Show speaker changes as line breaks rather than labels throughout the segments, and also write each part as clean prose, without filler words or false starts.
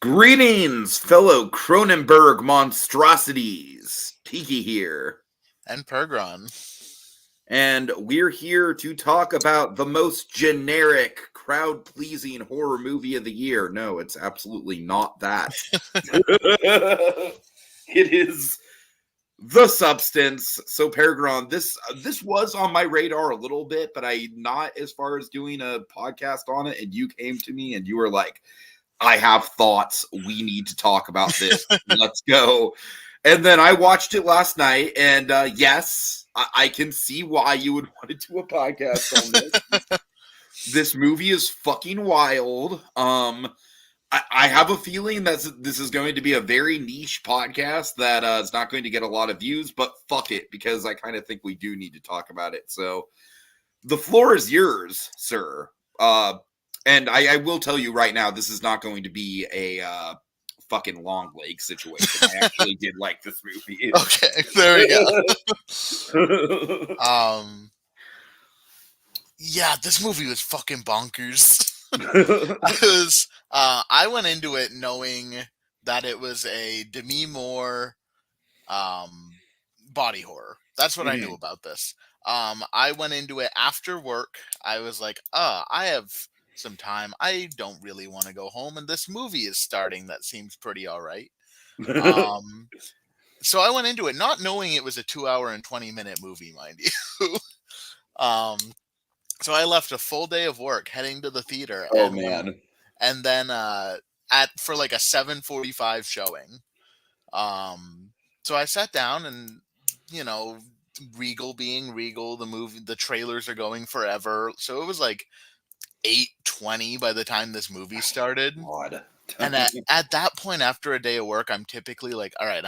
Greetings, fellow Cronenberg monstrosities. Tiki here.
And PerGron.
And we're here to talk about the most generic, crowd-pleasing horror movie of the year. No, it's absolutely not that. It is The Substance. So, PerGron, this was on my radar a little bit, but I not as far as doing a podcast on it. And you came to me and you were like, I have thoughts. We need to talk about this. Let's go. And then I watched it last night, and yes, I can see why you would want to do a podcast on this. This movie is fucking wild. I have a feeling that this is going to be a very niche podcast that is not going to get a lot of views, but fuck it, because I kind of think we do need to talk about it. So the floor is yours, sir. And I will tell you right now, this is not going to be a fucking long leg situation. I actually did like this movie.
Okay, there we go. Yeah, this movie was fucking bonkers. I went into it knowing that it was a Demi Moore body horror. That's what I knew about this. I went into it after work. I was like, I have some time. I don't really want to go home, and this movie is starting that seems pretty all right. So I went into it not knowing it was a 2-hour and 20-minute movie, mind you. So I left a full day of work heading to the theater. And then for like a 7:45 showing. So I sat down and, you know, Regal being Regal, the trailers are going forever. So it was like 8:20 by the time this movie started.
God.
And at that point, after a day of work, I'm typically like, all right,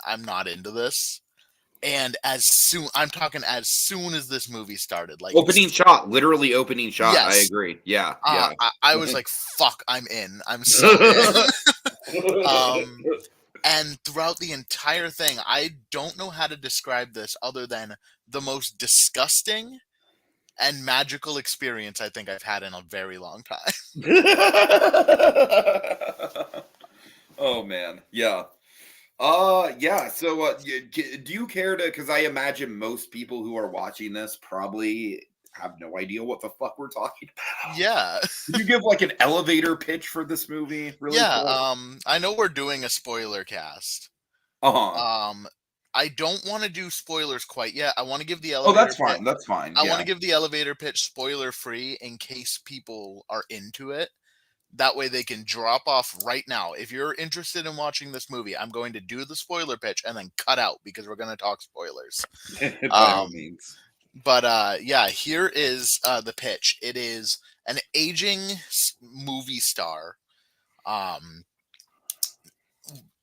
I'm not into this. And as soon as this movie started, like
literally opening shot. Yes. I agree. Yeah.
I was like, fuck, I'm in. I'm so in. And throughout the entire thing, I don't know how to describe this other than the most disgusting and magical experience I think I've had in a very long time.
Oh man, yeah. Yeah. So, do you care to? Because I imagine most people who are watching this probably have no idea what the fuck we're talking about.
Yeah.
Can you give like an elevator pitch for this movie? Really?
Yeah. I know we're doing a spoiler cast. I don't want to do spoilers quite yet. I want to give the elevator.
Oh, that's fine. That's fine.
I want to give the elevator pitch spoiler free in case people are into it. That way they can drop off right now. If you're interested in watching this movie, I'm going to do the spoiler pitch and then cut out because we're going to talk spoilers.
By all means.
But yeah, here is the pitch. It is an aging movie star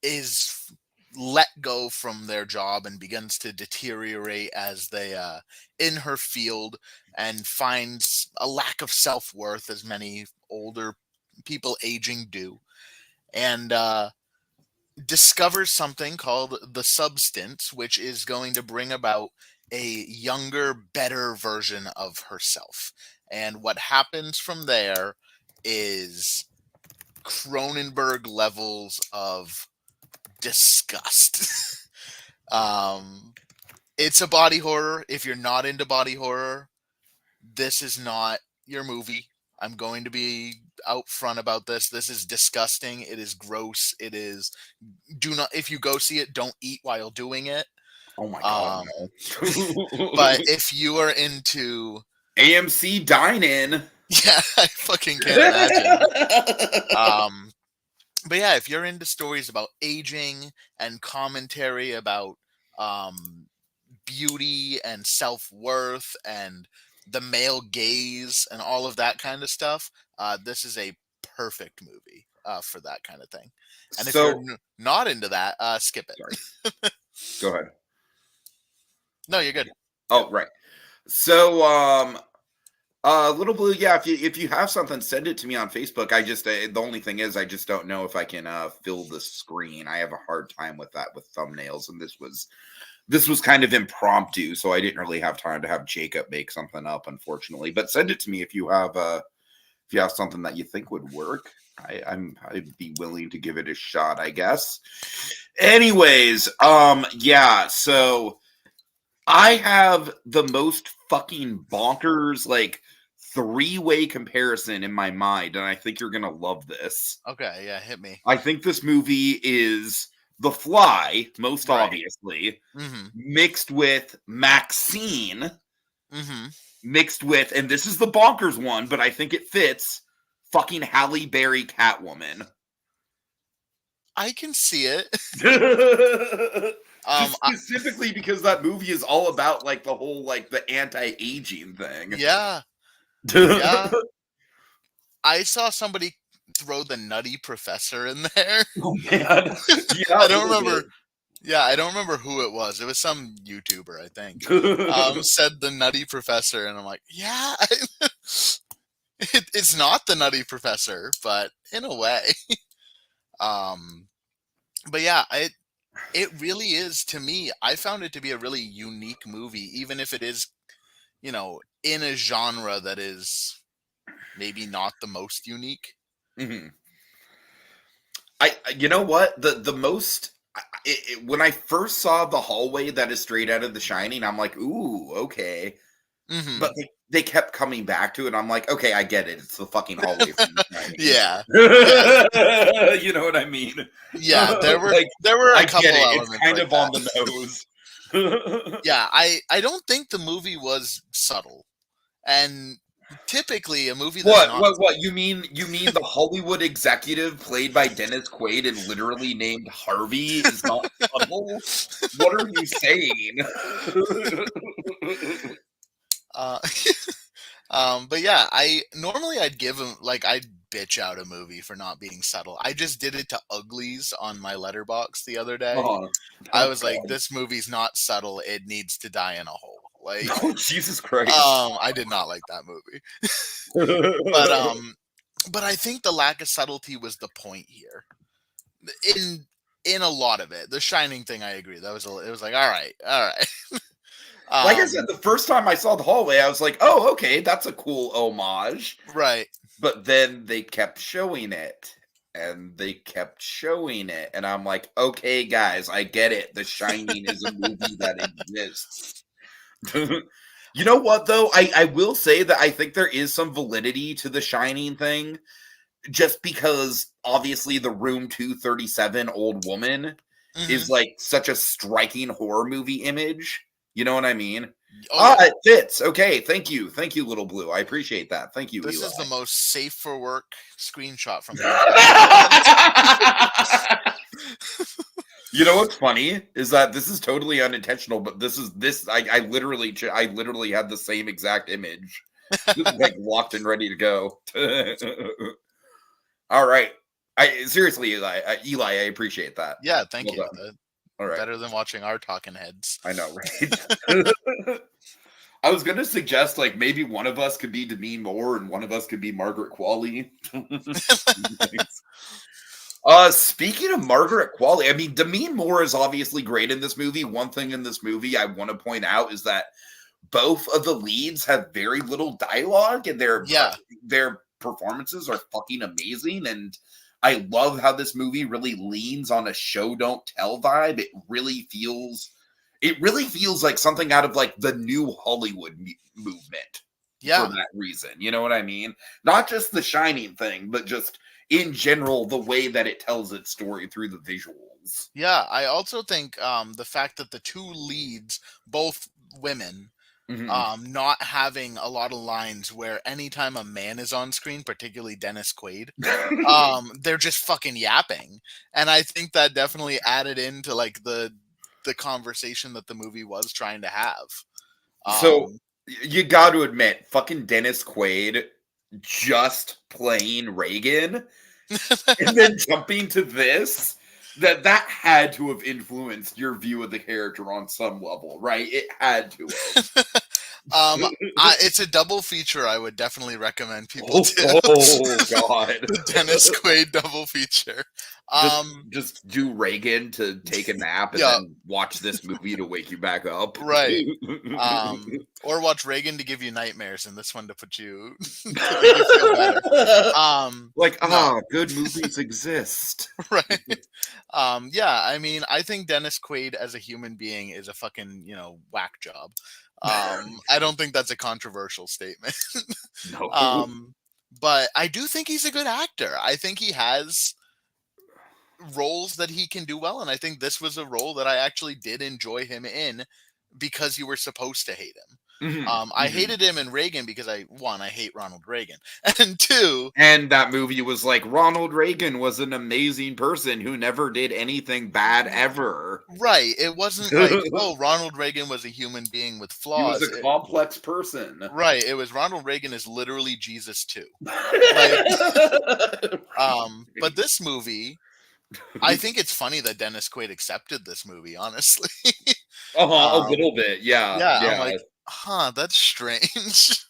is let go from their job and begins to deteriorate as they in her field and finds a lack of self-worth, as many older people aging do, and discovers something called the substance, which is going to bring about a younger, better version of herself. And what happens from there is Cronenberg levels of disgust. It's a body horror. If you're not into body horror, this is not your movie. I'm going to be out front about this. This is disgusting. It is gross. It is. If you go see it, don't eat while doing it.
Oh my god.
No. But if you are into
AMC Dine-In,
yeah, I fucking can't imagine. But yeah, if you're into stories about aging and commentary about beauty and self-worth and the male gaze and all of that kind of stuff, this is a perfect movie for that kind of thing. And if you're not into that, skip it.
Sorry. Go ahead.
No, you're good.
Oh, right. So, Little Blue, yeah, if you have something, send it to me on Facebook. I just, the only thing is, I just don't know if I can fill the screen. I have a hard time with that with thumbnails, and this was kind of impromptu, so I didn't really have time to have Jacob make something up, unfortunately. But send it to me if you have if you have something that you think would work, I'd be willing to give it a shot, I guess. Anyways, yeah, so I have the most fucking bonkers, like, three-way comparison in my mind, and I think you're gonna love this.
Okay, yeah, hit me.
I think this movie is The Fly, most
Right.
obviously,
Mm-hmm.
mixed with Maxine,
Mm-hmm.
mixed with, and this is the bonkers one, but I think it fits, fucking Halle Berry Catwoman.
I can see it.
Just specifically because that movie is all about like the whole like the anti-aging thing.
Yeah. Yeah. I saw somebody throw the Nutty Professor in there.
Oh man. Yeah,
I don't remember. Yeah, I don't remember who it was. It was some YouTuber, I think. Said the Nutty Professor, and I'm like, yeah, it's not the Nutty Professor, but in a way. But yeah, it really is, to me. I found it to be a really unique movie, even if it is, in a genre that is maybe not the most unique.
Mm-hmm. You know what, the most when I first saw the hallway that is straight out of The Shining, I'm like, ooh, okay.
Mm-hmm.
But they kept coming back to it. I'm like, okay, I get it. It's the fucking hallway from The Shining.
Yeah.
You know what I mean?
Yeah, there were a couple elements.
It's kind
like
of
that.
on the nose.
Yeah, I don't think the movie was subtle. And typically a movie that's
what you mean the Hollywood executive played by Dennis Quaid and literally named Harvey is not subtle? What are you saying?
But yeah, I'd give him, like, I'd bitch out a movie for not being subtle. I just did it to Uglies on my letterbox the other day. I was like, this movie's not subtle, it needs to die in a hole. Like,
oh, Jesus Christ.
I did not like that movie. But I think the lack of subtlety was the point here. In a lot of it. The Shining thing, I agree. It was like, all right.
Like I said, the first time I saw the hallway, I was like, oh, okay, that's a cool homage.
Right.
But then they kept showing it. And they kept showing it. And I'm like, okay, guys, I get it. The Shining is a movie that exists. You know what, though? I will say that I think there is some validity to the Shining thing. Just because, obviously, the Room 237 old woman is like such a striking horror movie image. You know what I mean? Oh, yeah. It fits. Okay, thank you, Little Blue. I appreciate that. Thank you.
This
Eli.
is the most safe for work screenshot from.
You know what's funny is that this is totally unintentional, but I literally had the same exact image, like locked and ready to go. All right, seriously, Eli, I appreciate that.
Yeah, thank you.
All right.
Better than watching our talking heads.
I know, right? I was gonna suggest like maybe one of us could be Demi Moore and one of us could be Margaret Qualley. Speaking of Margaret Qualley, I mean, Demi Moore is obviously great in this movie. One thing in this movie I want to point out is that both of the leads have very little dialogue, and their performances are fucking amazing. And I love how this movie really leans on a show don't tell vibe. It really feels like something out of like the new Hollywood movement.
Yeah,
for that reason, you know what I mean? Not just the Shining thing, but just in general, the way that it tells its story through the visuals.
Yeah, I also think the fact that the two leads, both women, not having a lot of lines where anytime a man is on screen, particularly Dennis Quaid, they're just fucking yapping. And I think that definitely added into like the conversation that the movie was trying to have.
So you got to admit, fucking Dennis Quaid just playing Reagan and then jumping to this, that had to have influenced your view of the character on some level, right? It had to have.
It's a double feature I would definitely recommend people do.
Oh, God.
The Dennis Quaid double feature.
Just do Reagan to take a nap and
Yeah,
then watch this movie to wake you back up.
right. Or watch Reagan to give you nightmares, and this one to put you to make you feel better.
Like,
No,
good movies exist.
right. Yeah, I mean, I think Dennis Quaid as a human being is a fucking, whack job. I don't think that's a controversial statement.
No.
um, but I do think he's a good actor. I think he has roles that he can do well, and I think this was a role that I actually did enjoy him in because you were supposed to hate him. I hated him in Reagan because I hate Ronald Reagan, and two,
And that movie was like, Ronald Reagan was an amazing person who never did anything bad ever.
right, it wasn't like, oh, Ronald Reagan was a human being with
He was
flaws.
a complex person.
Right, it was Ronald Reagan is literally Jesus too. But this movie, I think it's funny that Dennis Quaid accepted this movie, honestly.
A little bit, yeah.
I'm like, that's strange.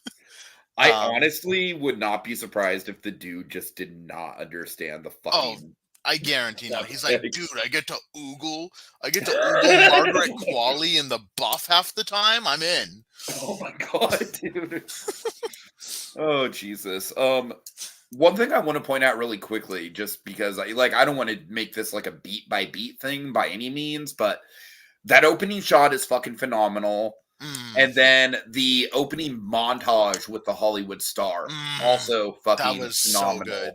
I honestly would not be surprised if the dude just did not understand the fucking.
I guarantee not. He's like, dude, I get to oogle Margaret Qualley in the buff half the time. I'm in.
Oh my god, dude. Oh Jesus. One thing I want to point out really quickly, just because I don't want to make this like a beat by beat thing by any means, but that opening shot is fucking phenomenal. And then the opening montage with the Hollywood star, also fucking
that was
phenomenal.
So good.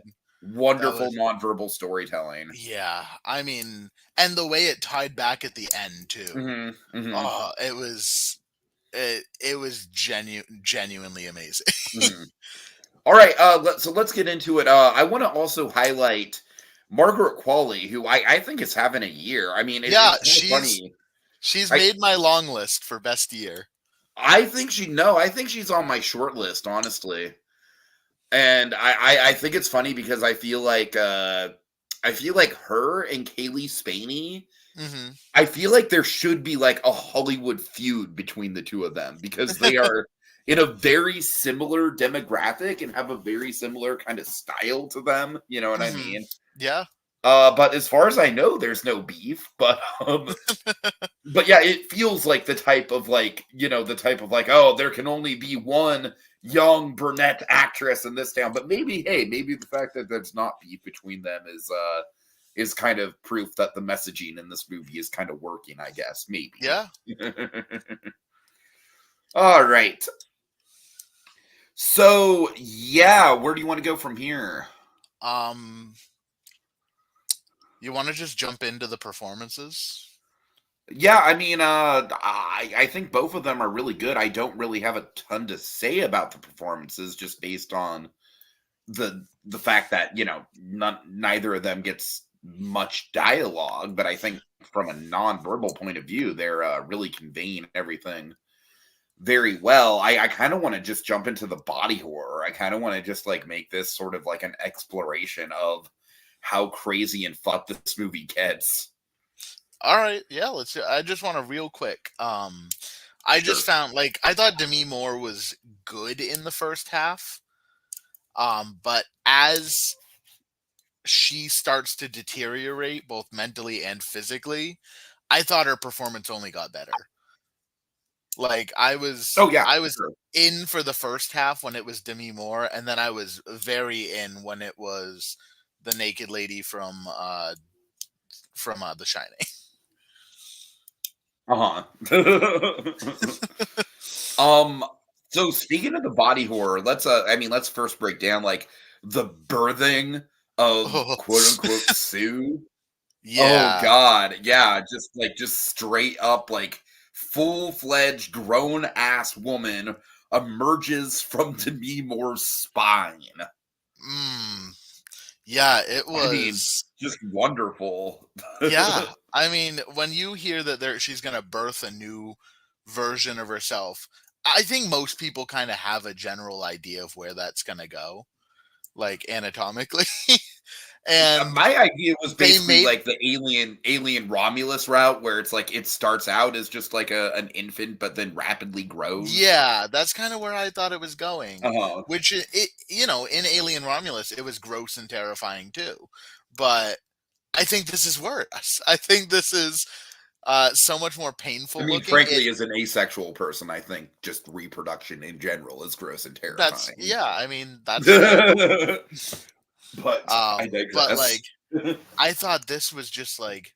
Wonderful nonverbal storytelling.
Yeah, I mean, and the way it tied back at the end too. It was genuinely amazing.
All right, let's get into it. I want to also highlight Margaret Qualley, who I think is having a year. I mean, it's funny.
She's made my long list for best year.
I think she's on my short list, honestly. And I think it's funny because I feel like her and Kaylee Spaney. I feel like there should be like a Hollywood feud between the two of them because they are in a very similar demographic and have a very similar kind of style to them. You know what I mean?
Yeah.
But as far as I know, there's no beef. But yeah, it feels like the type of like, oh, there can only be one young brunette actress in this town. But maybe the fact that there's not beef between them is kind of proof that the messaging in this movie is kind of working, I guess. Maybe.
Yeah.
All right. So yeah, where do you want to go from here?
You want to just jump into the performances?
Yeah, I mean, I think both of them are really good. I don't really have a ton to say about the performances, just based on the fact that neither of them gets much dialogue. But I think from a non-verbal point of view, they're really conveying everything very well. I kind of want to just jump into the body horror. I kind of want to just like make this sort of like an exploration of how crazy and fucked this movie gets.
All right, yeah, let's do. I just want to real quick. I just found I thought Demi Moore was good in the first half, but as she starts to deteriorate both mentally and physically, I thought her performance only got better. I was in for the first half when it was Demi Moore, and then I was very in when it was the naked lady from The Shining.
So speaking of the body horror, let's first break down the birthing of quote unquote Sue.
Yeah.
Oh god, yeah, just straight up full-fledged grown ass woman emerges from Demi Moore's spine.
Yeah, it was
just wonderful.
Yeah, I mean, when you hear that she's gonna birth a new version of herself, I think most people kind of have a general idea of where that's gonna go, anatomically. And
my idea was basically the alien Romulus route, where it's it starts out as just an infant, but then rapidly grows.
Yeah, that's kind of where I thought it was going. Which in Alien Romulus, it was gross and terrifying too. But I think this is worse. I think this is so much more
I
painful
mean,
looking.
frankly, as an asexual person, I think just reproduction in general is gross and terrifying.
I mean, that's fair.
But I
But
digress.
like, I thought this was just like,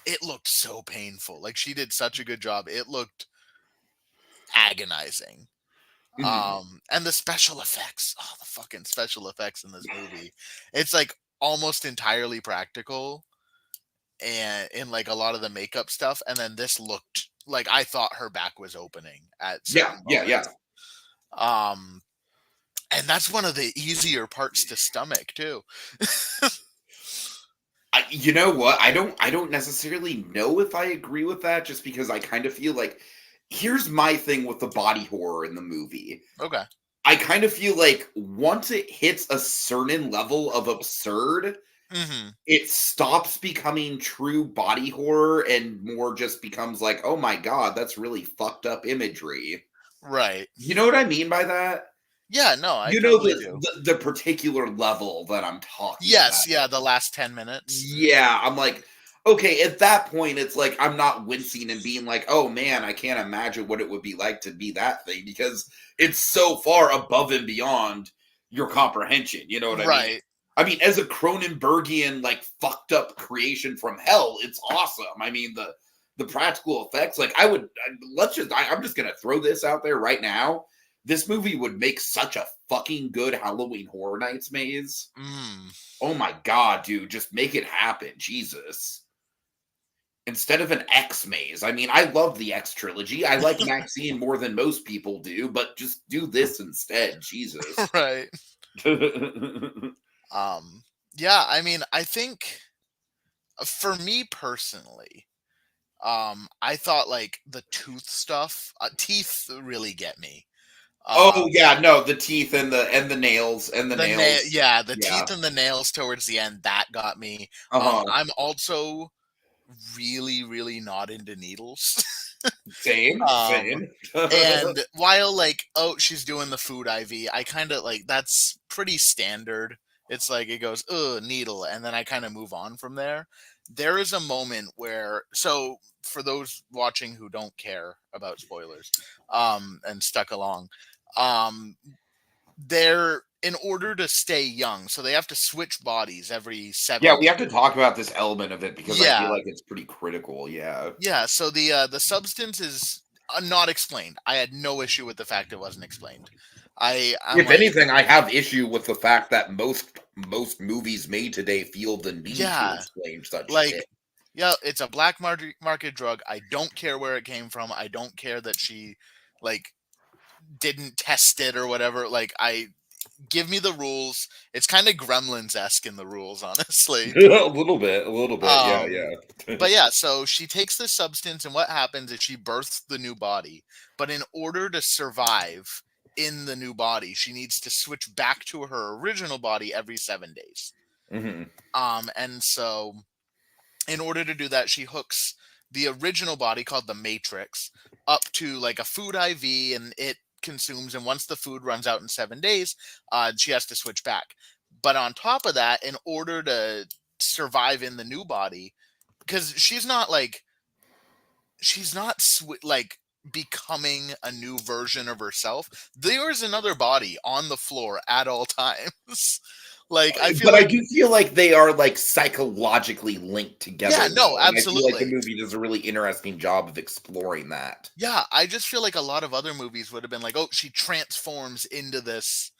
it looked so painful. Like, she did such a good job. It looked agonizing.
Mhm.
And the special effects, oh, the fucking special effects in this movie, it's like almost entirely practical, and in like a lot of the makeup stuff. And then this looked like, I thought her back was opening at
Yeah,
certain
yeah, yeah.
moments. Um, and that's one of the easier parts to stomach too.
You know what? I don't necessarily know if I agree with that just because I kind of feel like here's my thing with the body horror in the movie.
Okay.
I kind of feel like once it hits a certain level of absurd,
Hmm.
it stops becoming true body horror and more just becomes like, "Oh my god, that's really fucked up imagery."
Right.
You know what I mean by that?
Yeah, no, I
You know
totally
the
do.
the, the particular level that I'm talking
Yes,
about.
yeah, the last 10 minutes.
Yeah, I'm like, okay, at that point, it's like I'm not wincing and being like, oh man, I can't imagine what it would be like to be that thing because it's so far above and beyond your comprehension. You know what I mean?
Right.
I mean, as a Cronenbergian, like fucked up creation from hell, it's awesome. I mean, the practical effects, like I'm just gonna throw this out there right now. This movie would make such a fucking good Halloween Horror Nights maze.
Mm.
Oh my god, dude, just make it happen. Jesus. Instead of an X maze. I mean, I love the X trilogy. I like Maxine more than most people do, but just do this instead. Jesus.
Right. Um, yeah, I mean, I think for me personally, I thought like the tooth stuff, teeth really get me.
Oh
Um,
yeah, no, the teeth and the nails and the nails.
yeah, the
Yeah.
teeth and the nails towards the end, that got me.
Uh-huh.
I'm also really, really not into needles.
Same,
um,
same.
and while like, oh, she's doing the food IV, I kind of like, that's pretty standard. It's like it goes, needle, and then I kind of move on from there. There is a moment where, so for those watching who don't care about spoilers, and stuck along, um, they're in order to stay young, so they have to switch bodies every
Yeah,
7
we have to
days.
talk about this element of it because I feel
Yeah,
like it's pretty critical, yeah.
yeah. So the substance is not explained. I had no issue with the fact it wasn't explained. I'm
If
like,
anything, I have issue with the fact that most movies made today feel the need to
yeah,
explain such
like,
shit.
yeah, it's a black market drug. I don't care where it came from. I don't care that she like didn't test it or whatever. Like, I give me the rules. It's kind of Gremlins-esque in the rules, honestly.
A little bit, yeah,
Um,
yeah.
but yeah, so she takes this substance, and what happens is she births the new body. But in order to survive in the new body, she needs to switch back to her original body every 7 days.
Mhm.
And so in order to do that, she hooks the original body called the Matrix up to like a food IV, and it consumes. And once the food runs out in 7 days, she has to switch back. But on top of that, in order to survive in the new body, because she's not like becoming a new version of herself. There is another body on the floor at all times. Like, I feel
But I
like,
do feel like they are, like, psychologically linked
yeah,
together,
no,
though, and I feel like the
absolutely.
movie does a really interesting job of exploring that.
Yeah, I just feel like a lot of other movies would have been like, oh, she transforms into this,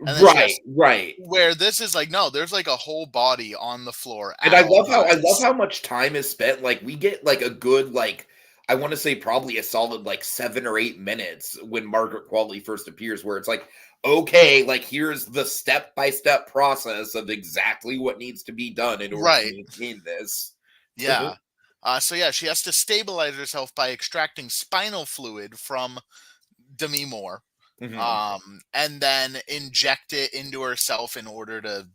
and then she
Right,
has,
right.
where this is like, no, there's like a whole body on the floor
And
at all
I love
times.
how much time is spent, like, we get, like, a good, like, I wanna say probably a solid, like, 7 or 8 minutes when Margaret Qualley first appears, where it's like, "Okay, like, here's the step-by-step process of exactly what needs to be done in order to
Right.
maintain this."
Yeah. So yeah, she has to stabilize herself by extracting spinal fluid from Demi Moore,
Mhm.
and then inject it into herself in order to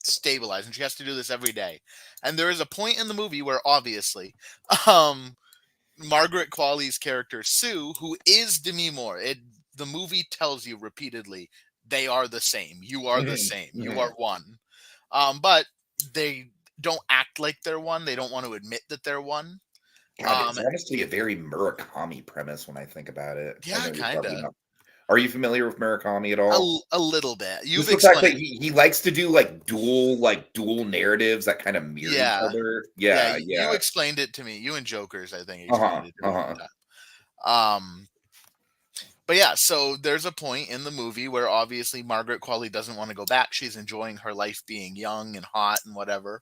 stabilize. And she has to do this every day. And there is a point in the movie where obviously, um, Margaret Qualley's character Sue, who is Demi Moore, the movie tells you repeatedly they are the same. You are the
Mhm.
same. You are
Mhm.
one. But they don't act like they're one. They don't want to admit that they're one.
God, it's honestly a very Murakami premise when I think about it. I
Yeah,
know you're
kind
probably
of.
not. Are you familiar with Murakami at all?
A little bit. You've
Just the fact that
explained.
he likes to do dual narratives that kind of mirror each
Yeah.
other.
Yeah,
Yeah,
you
yeah.
explained it to me. You and Jokers, I think,
Uh-huh.
explained it to me one
Uh-huh.
time. But yeah, so there's a point in the movie where obviously Margaret Qualley doesn't want to go back. She's enjoying her life being young and hot and whatever.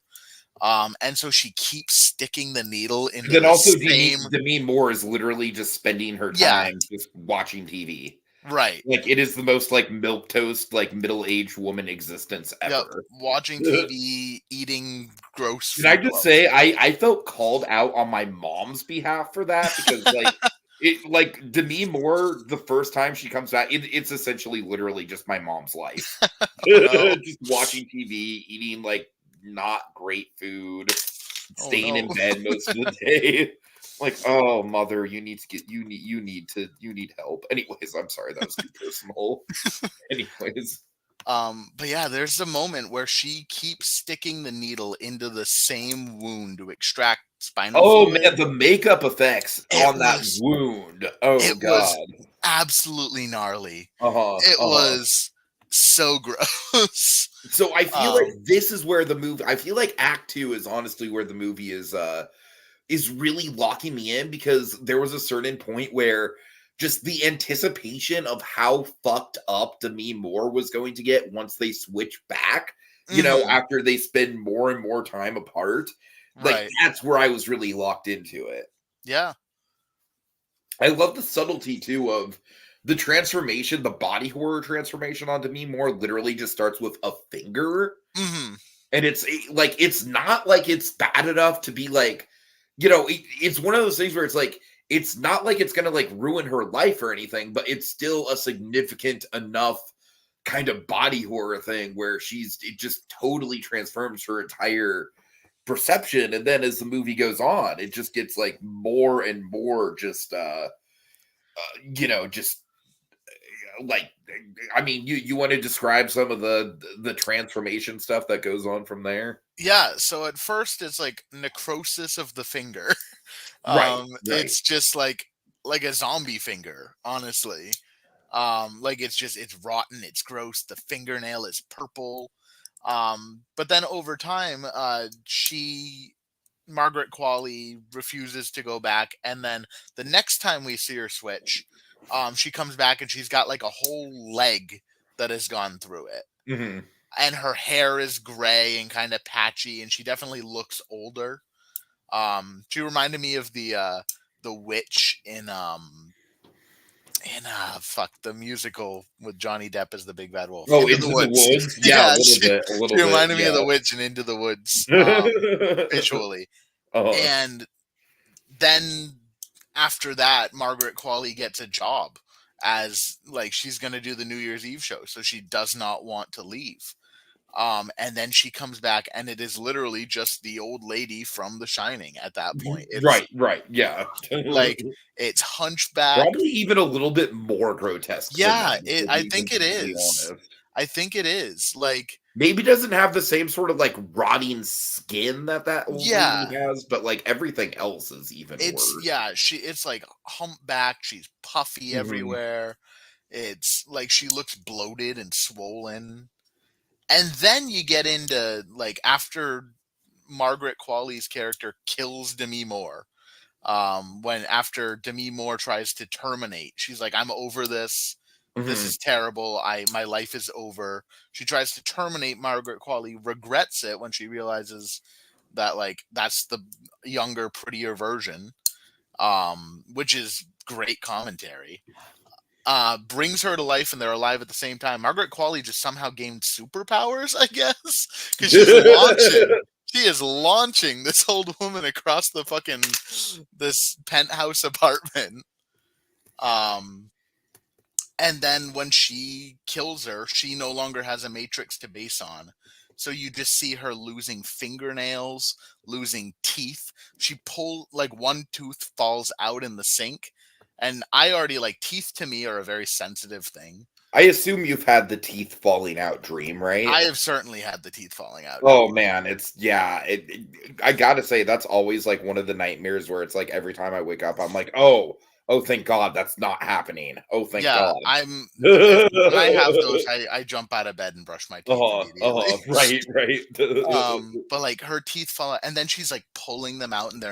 And so she keeps sticking the needle
And
into
then
the
also
same.
Demi Moore is literally just spending her
Yeah,
time just watching TV.
right.
Like it is the most like milk toast, like middle-aged woman existence
Yep.
ever.
Watching TV, eating gross
Can I
food.
just say I felt called out on my mom's behalf for that because like Demi Moore the first time she comes back it's essentially literally just my mom's life.
Oh no.
Just watching TV, eating like not great food,
Oh
staying
no.
in bed most of the day. Like, oh mother, you need help. Anyways, I'm sorry that was too personal. Anyways.
But yeah, there's a moment where she keeps sticking the needle into the same wound to extract spinal
Oh
fluid.
man, the makeup effects
It
on that
was
wound. Oh
it was
god.
absolutely gnarly.
Uh-huh.
It
Uh-huh.
was so gross.
So I feel like
Um,
this is where the movie I feel like act 2 is honestly where the movie is really locking me in because there was a certain point where just the anticipation of how fucked up Demi Moore was going to get once they switch back,
mhm,
after they spend more and more time apart, like
right.
that's where I was really locked into it.
Yeah.
I love the subtlety too of the transformation, the body horror transformation on Demi Moore literally just starts with a finger.
Mhm.
And like it's not like it's bad enough to be like, it's one of those things where it's like it's not like it's gonna like ruin her life or anything, but it's still a significant enough kind of body horror thing where it just totally transforms her entire perception. And then as the movie goes on, it just gets like more and more just just like I mean, you want to describe some of the transformation stuff that goes on from there?
Yeah, so at first it's like necrosis of the finger.
Right, right.
It's just like a zombie finger, honestly. Like it's rotten, it's gross, the fingernail is purple. But then over time, she Margaret Qualley refuses to go back, and then the next time we see her switch, she comes back and she's got like a whole leg that has gone through it,
Mhm.
and her hair is gray and kind of patchy, and she definitely looks older. She reminded me of the witch in fuck the musical with Johnny Depp as the big bad wolf,
Oh,
Into the
Into the
Woods.
Woods? Yeah,
Yeah,
a
she
little bit,
reminded me of the
yeah.
witch in Into the Woods, visually.
Uh-huh.
And then after that, Margaret Qualley gets a job as like she's gonna do the New Year's Eve show, so she does not want to leave. And then she comes back, and it is literally just the old lady from The Shining at that point. It's
Right, right, yeah.
like it's hunchback.
Probably even a little bit more grotesque than
Yeah,
that, to
I
be
think it
completely
is.
honest.
I think it is. Like,
Maybe doesn't have the same sort of, like, rotting skin that old lady
yeah,
has, but, like, everything else is even worse.
it's like humpback, she's puffy
Mhm,
everywhere. It's like she looks bloated and swollen. And then you get into like after Margaret Qualley's character kills Demi Moore. When after Demi Moore tries to terminate, she's like, "I'm over this. This
mhm,
is terrible. My life is over." She tries to terminate Margaret Qualley, regrets it when she realizes that like that's the younger, prettier version. Which is great commentary. Brings her to life and they're alive at the same time. Margaret Qualley just somehow gained superpowers, I guess, because she is launching this old woman across the fucking this penthouse apartment. Um, and then when she kills her, she no longer has a matrix to base on. So you just see her losing fingernails, losing teeth. She pull like one tooth falls out in the sink. And I already like teeth to me are a very sensitive thing.
I assume you've had the teeth falling out dream, right?
I have certainly had the teeth falling out.
Oh man, I gotta say that's always like one of the nightmares where it's like every time I wake up, I'm like, oh, thank God that's not happening. Oh, thank
Yeah,
God.
when I have those, I jump out of bed and brush my teeth immediately.
Right, right.
But like her teeth fall out, and then she's like pulling them out, and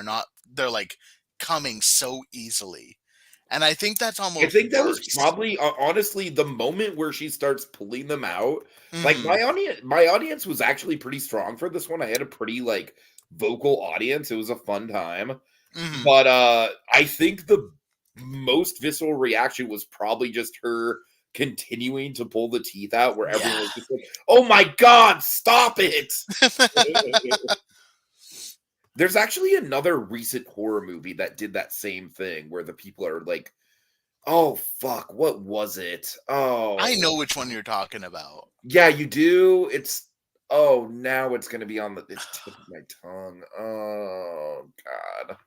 they're like coming so easily. And I think that's
I
almost
think that was
worse.
probably honestly the moment where she starts pulling them out. Like
Mhm.
my audience was actually pretty strong for this one. I had a pretty like vocal audience. It was a fun time.
Mhm.
But I think the most visceral reaction was probably just her continuing to pull the teeth out where everyone
Yeah.
was just like, "Oh my God, stop it." There's actually another recent horror movie that did that same thing where the people are like, "Oh fuck, what was it?"
I
Oh.
know which one you're talking about.
Yeah, you do. Now it's going to be on the tip of my tongue. Oh God.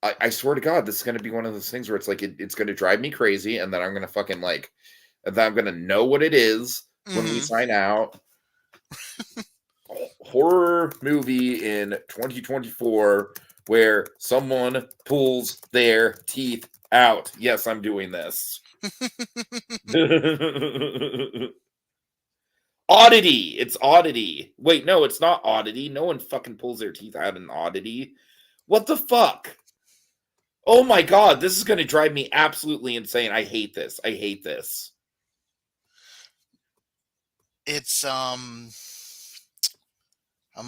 I swear to God, this is gonna be one of those things where it's like it's gonna drive me crazy, and then I'm gonna fucking like, and then I'm gonna know what it is when we
Mhm.
sign out. Horror movie in 2024 where someone pulls their teeth out. Yes, I'm doing this. Oddity. It's Oddity. Wait, no, it's not Oddity. No one fucking pulls their teeth out in Oddity. What the fuck? Oh my God, this is going to drive me absolutely insane. I hate this. I hate this.
It's I'm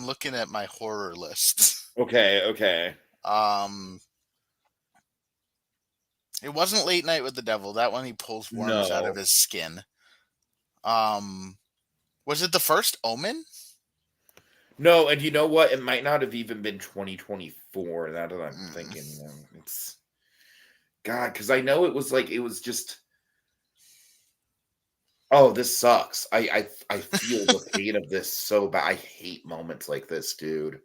looking at my horror list.
Okay, okay.
Um it wasn't Late Night with the Devil. That one he pulls worms out of
No.
his skin. Um was it the first Omen?
No, and you know what? It might not have even been 2024 now that I'm
Mm.
thinking. It's God, because I know it was just, oh, this sucks. I feel the pain of this so bad. I hate moments like this, dude.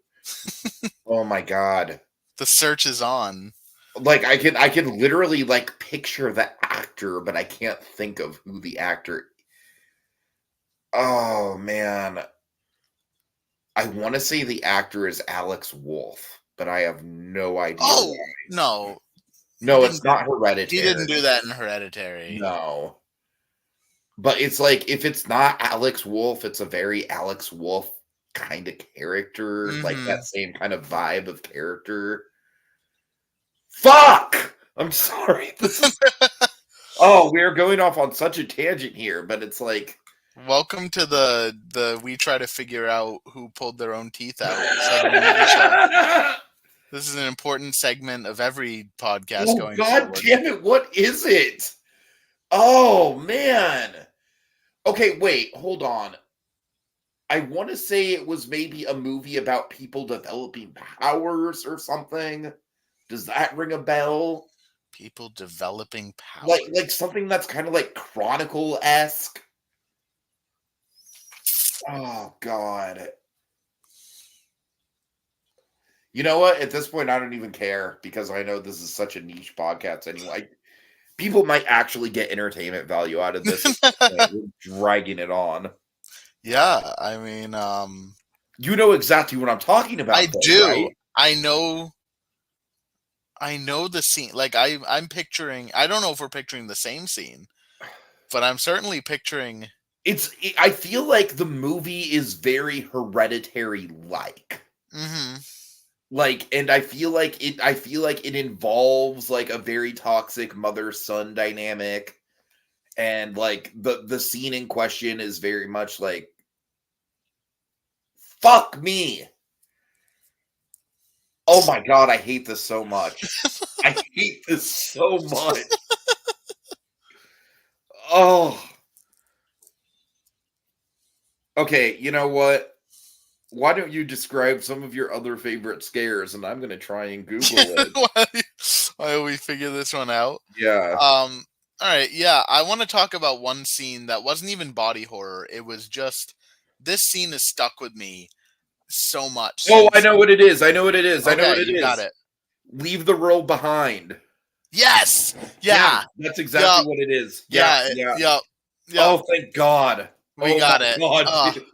Oh my God.
The search is on.
Like I can literally like picture the actor, but I can't think of who the actor. Oh man. I want to say the actor is Alex Wolff, but I have no idea
Oh,
why.
no. He
No, it's
didn't
not
he didn't do
Hereditary.
that in Hereditary.
No. But it's like if it's not Alex Wolff, it's a very Alex Wolff kind of character, like that
Mhm.
same kind of vibe of character. Fuck! I'm sorry. This is we are going off on such a tangent here, but it's like
Welcome to the we try to figure out who pulled their own teeth out segment of the show. This is an important segment of every podcast
Oh
going
God
forward.
damn it, what is it? Oh man. Okay, wait, hold on. I want to say it was maybe a movie about people developing powers or something. Does that ring a bell?
People developing
Like
powers.
something that's kind of like Chronicle-esque. Oh God. You know what? At this point, I don't even care because I know this is such a niche podcast anyway. People might actually get entertainment value out of this at this point. We're dragging it on.
Yeah, I mean,
You know exactly what I'm talking
I
about, though,
do.
right?
I know the scene. Like I'm picturing. I don't know if we're picturing the same scene, but I'm certainly picturing.
I feel like the movie is very Hereditary like.
Mhm.
Like, and I feel like it involves like a very toxic mother-son dynamic. And like the scene in question is very much like fuck me. Oh my God, I hate this so much. I hate this so much. Oh, okay. You know what? Why don't you describe some of your other favorite scares, and I'm gonna try and Google it.
Why do we figure this one out?
Yeah.
All right, yeah, I want to talk about one scene that wasn't even body horror. It was just this scene has stuck with me so much
Oh, I
since.
know what it is. I know what it is. I know what
Okay,
it
you got
is.
it.
Leave the world behind.
Yes.
Yeah,
Yeah.
that's exactly
Yup.
what it is. Yeah,
Yeah.
yeah.
Yup. Yep.
Oh, thank God.
We
Oh
got
my
it.
God, dude.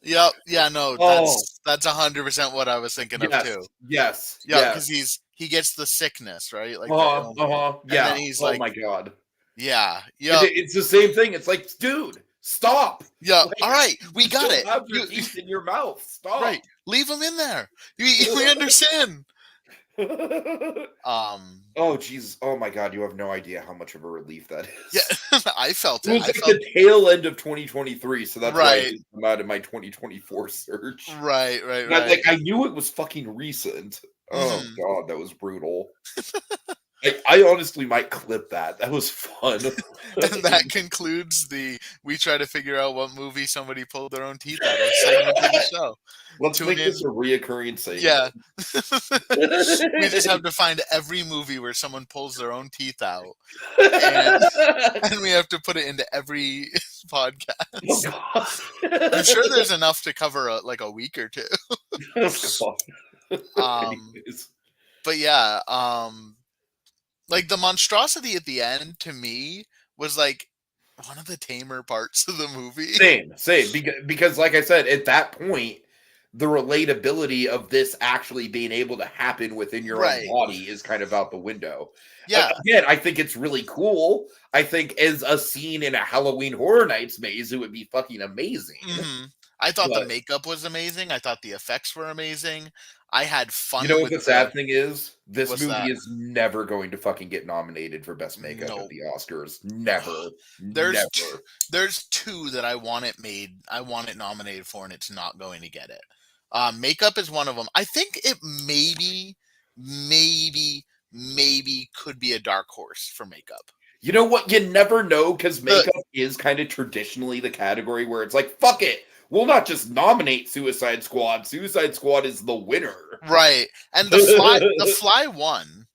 Yep. Yeah, no,
Oh,
that's 100% what I was thinking of
yes,
too.
yes,
Yeah, because
yes.
he gets the sickness, right? Like the
Uh-huh,
illness.
uh-huh.
And then
Yeah.
he's
Oh
like,
my God.
yeah,
And
yep,
it's the same thing. It's like, dude, stop.
yep. All
Like,
right, we
you
got
still
it.
have your
You
teeth in your mouth.
right.
Stop.
Leave him in there. We understand. Um,
Oh, Jesus. Oh my God. You have no idea how much of a relief that
yeah,
is.
I felt
It
it.
was
I
like
felt
the tail end of 2023, so that's why it
right,
didn't come out in my 2024 search.
right, right,
But
right.
like I knew it was fucking recent. Oh
Hmm.
God, that was brutal. I honestly might clip that. That was fun.
And that concludes the we try to figure out what movie somebody pulled their own teeth out of segment of the show.
Let's
Tune
make this
in.
a reoccurring segment.
Yeah. We just have to find every movie where someone pulls their own teeth out, and and we have to put it into every
Oh
podcast. I'm sure
God.
there's enough to cover like a week or two.
Oh God.
Um,
Anyways.
but yeah, like the monstrosity at the end to me was like one of the tamer parts of the movie.
Same. Because, like I said, at that point, the relatability of this actually being able to happen within your own
Right.
body is kind of out the window.
Yeah.
Again, I think it's really cool. I think as a scene in a Halloween Horror Nights maze, it would be fucking amazing.
Hmm. I thought the
But
makeup was amazing. I thought the effects were amazing. I had
you know
fun
what
with
the
the
sad thing is? This
what's
movie
that?
is never going to fucking get nominated for best makeup at
No.
the Oscars. Never.
There's t-
Never.
there's two that I want it made. I want it nominated for, and it's not going to get it. Makeup is one of them. I think it maybe could be a dark horse for makeup.
You know what? You never know because
The
makeup is kind of traditionally the category where it's like, fuck it. We'll not just nominate Suicide Squad. Suicide Squad is the winner.
right, and the fly won.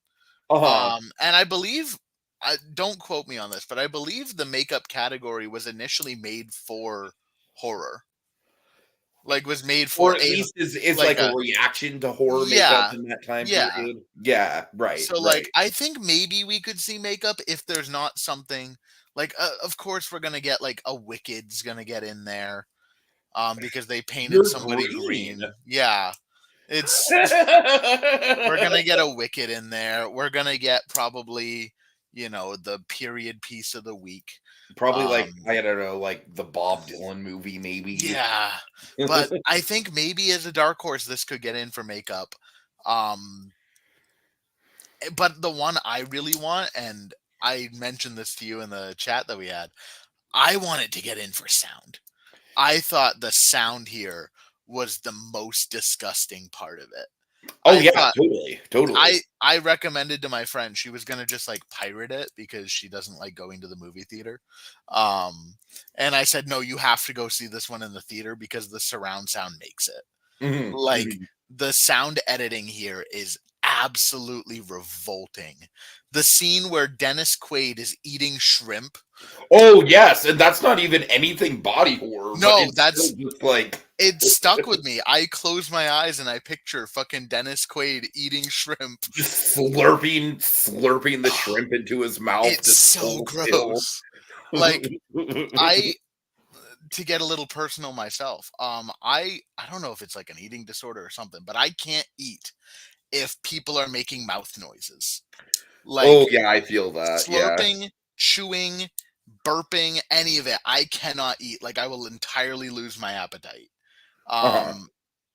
Uh-huh.
And I believe, I don't quote me on this, but I believe the makeup category was initially made for horror. Like was made
Or
for
at
a
least is
like
like a
a
reaction to horror makeup
yeah,
in that time
yeah.
period. Yeah, right,
So like
right.
I think maybe we could see makeup if there's not something like of course we're gonna get like a Wicked's gonna get in there because they painted
You're
somebody
green.
green. Yeah. It's we're gonna get a Wicked in there. We're gonna get probably, the period piece of the week.
Probably like,
Um
I don't know, like the Bob Dylan movie, maybe.
yeah. But I think maybe as a dark horse this could get in for makeup. Um but the one I really want, and I mentioned this to you in the chat that we had, I wanted to get in for sound. I thought the sound here was the most disgusting part of it.
Oh,
I
yeah,
thought
totally, totally.
I recommended to my friend, she was gonna just like pirate it because she doesn't like going to the movie theater. And I said, no, you have to go see this one in the theater because the surround sound makes it.
Mhm,
Like
mhm.
the sound editing here is absolutely revolting. The scene where Dennis Quaid is eating shrimp.
Oh, yes, and that's not even anything body horror, but
No,
it's still just like
it stuck with me. I close my eyes and I picture fucking Dennis Quaid eating shrimp.
just slurping the shrimp into his mouth,
It's
just
so
full still.
gross. Like I to get a little personal myself. I don't know if it's like an eating disorder or something, but I can't eat if people are making mouth noises.
Oh,
Like
yeah, I feel that, yeah.
slurping, chewing, burping, any of it. I cannot eat. Like I will entirely lose my appetite.
Uh-huh.
Um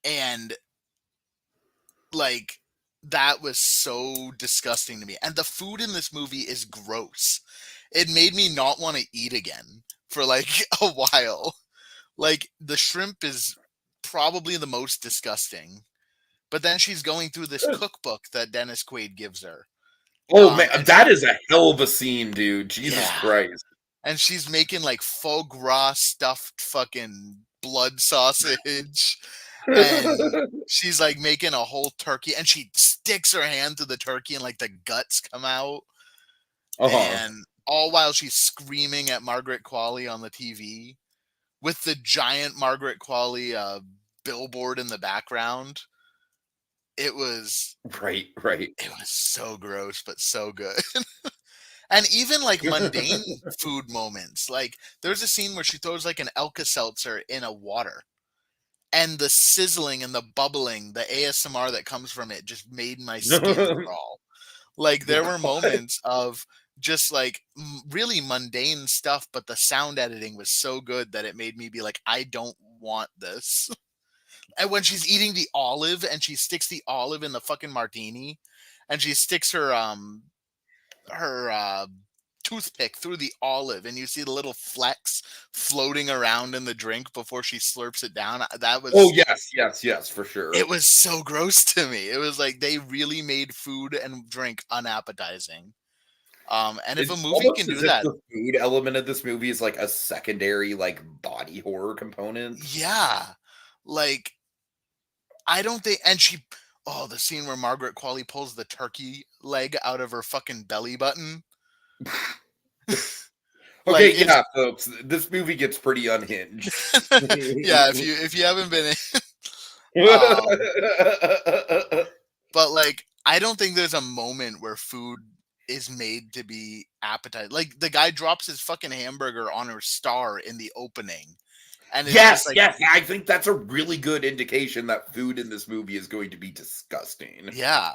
and like that was so disgusting to me. And the food in this movie is gross. It made me not want to eat again for like a while. Like the shrimp is probably the most disgusting. But then she's going through this cookbook that Dennis Quaid gives her.
Oh, man,
And
that is a hell of a scene, dude. Jesus
yeah.
Christ.
And she's making like foie gras stuffed fucking blood sausage. And she's like making a whole turkey and she sticks her hand through the turkey and like the guts come out.
Uh-huh.
And all while she's screaming at Margaret Qualley on the TV with the giant Margaret Qualley billboard in the background. It was
Right, right.
it was so gross, but so good. And even like mundane food moments. Like there's a scene where she throws like an Alka-Seltzer in a water. And the sizzling and the bubbling, the ASMR that comes from it just made my skin crawl. Like there were moments of just like really mundane stuff, but the sound editing was so good that it made me be like, I don't want this. And when she's eating the olive and she sticks the olive in the fucking martini and she sticks her toothpick through the olive and you see the little flecks floating around in the drink before she slurps it down. That was
yes, for sure.
It was so gross to me. It was like they really made food and drink unappetizing. And if
It's
a movie
almost
can
as
do
if
that,
the food element of this movie is like a secondary like body horror component.
yeah. Like I don't think and she the scene where Margaret Qualley pulls the turkey leg out of her fucking belly button.
Okay, yeah, folks, this movie gets pretty unhinged.
Yeah, if you haven't been but like I don't think there's a moment where food is made to be appetizing. Like the guy drops his fucking hamburger on her star in the opening. And it's just like
yes, I think that's a really good indication that food in this movie is going to be disgusting.
yeah.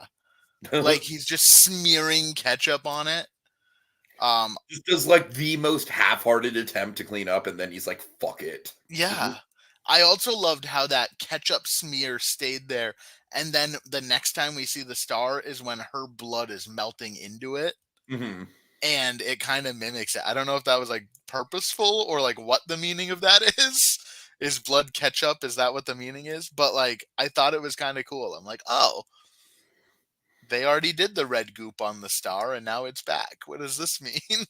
Like he's just smearing ketchup on it.
Just does like the most half-hearted attempt to clean up and then he's like, fuck it.
Yeah. I also loved how that ketchup smear stayed there. And then the next time we see the star is when her blood is melting into it.
Mm-hmm.
And it kind of mimics it. I don't know if that was like purposeful or like what the meaning of that is. Is blood ketchup? Is that what the meaning is? But like, I thought it was kind of cool. I'm like, oh, they already did the red goop on the star and now it's back. What does this mean?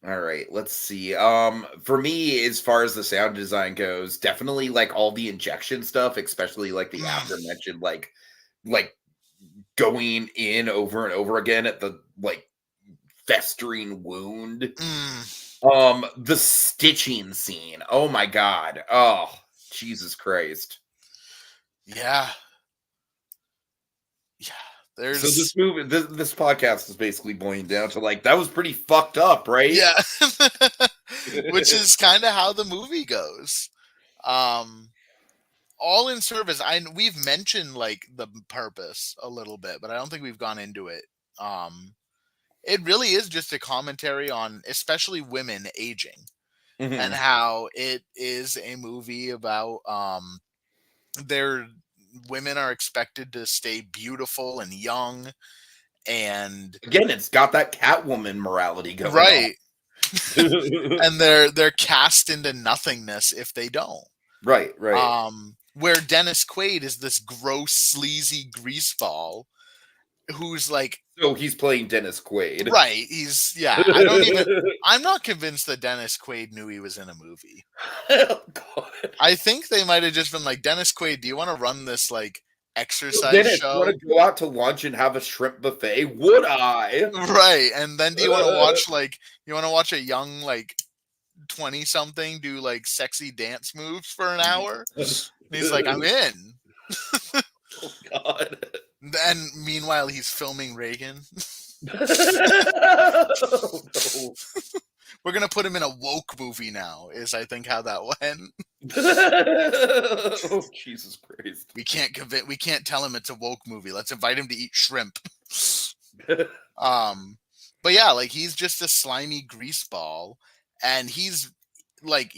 All right, let's see. For me, as far as the sound design goes, definitely like all the injection stuff, especially like the aforementioned, like going in over and over again at the like festering wound. The stitching scene. Oh my god. Oh, Jesus Christ.
Yeah. Yeah.
So this movie, this podcast is basically boiling down to like that was pretty fucked up, right?
Yeah. Which is kind of how the movie goes. All in service. We've mentioned like the purpose a little bit, but I don't think we've gone into it. It really is just a commentary on especially women aging and how it is a movie about their women are expected to stay beautiful and young, and
again, it's got that Catwoman morality going
right.
on.
And they're cast into nothingness if they don't.
Right.
Where Dennis Quaid is this gross, sleazy greaseball who's like,
so he's playing Dennis Quaid.
Right. I'm not convinced that Dennis Quaid knew he was in a movie.
Oh, God.
I think they might have just been like, Dennis Quaid, do you want to run this like exercise
Dennis,
show?
want to go out to lunch and have a shrimp buffet? Would I?
Right. And then do you want to watch a young like 20-something do like sexy dance moves for an hour? And he's like, I'm in.
Oh, God.
And meanwhile, he's filming Reagan.
Oh, no.
We're gonna put him in a woke movie now. Is I think how that went.
Oh, Jesus Christ!
We can't tell him it's a woke movie. Let's invite him to eat shrimp. But yeah, like he's just a slimy greaseball, and he's like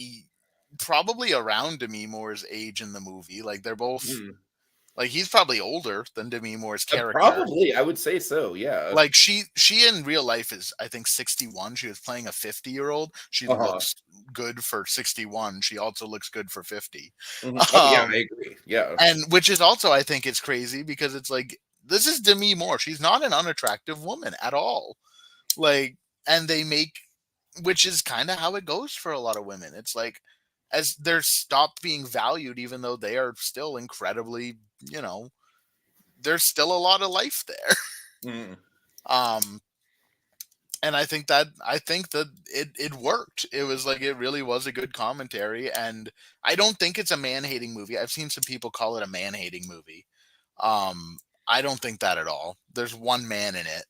probably around Demi Moore's age in the movie. Like they're both. Like he's probably older than Demi Moore's character.
Probably, I would say so. Yeah.
Like she in real life is, I think, 61. She was playing a 50-year-old. She looks good for 61. She also looks good for 50.
Oh, yeah, I agree. Yeah.
And which is also, I think, it's crazy because it's like this is Demi Moore. She's not an unattractive woman at all. Like, and they make, which is kind of how it goes for a lot of women. It's like as they're stopped being valued, even though they are still incredibly, there's still a lot of life there. And I think that it worked. It was like, it really was a good commentary. And I don't think it's a man-hating movie. I've seen some people call it a man-hating movie. I don't think that at all. There's one man in it.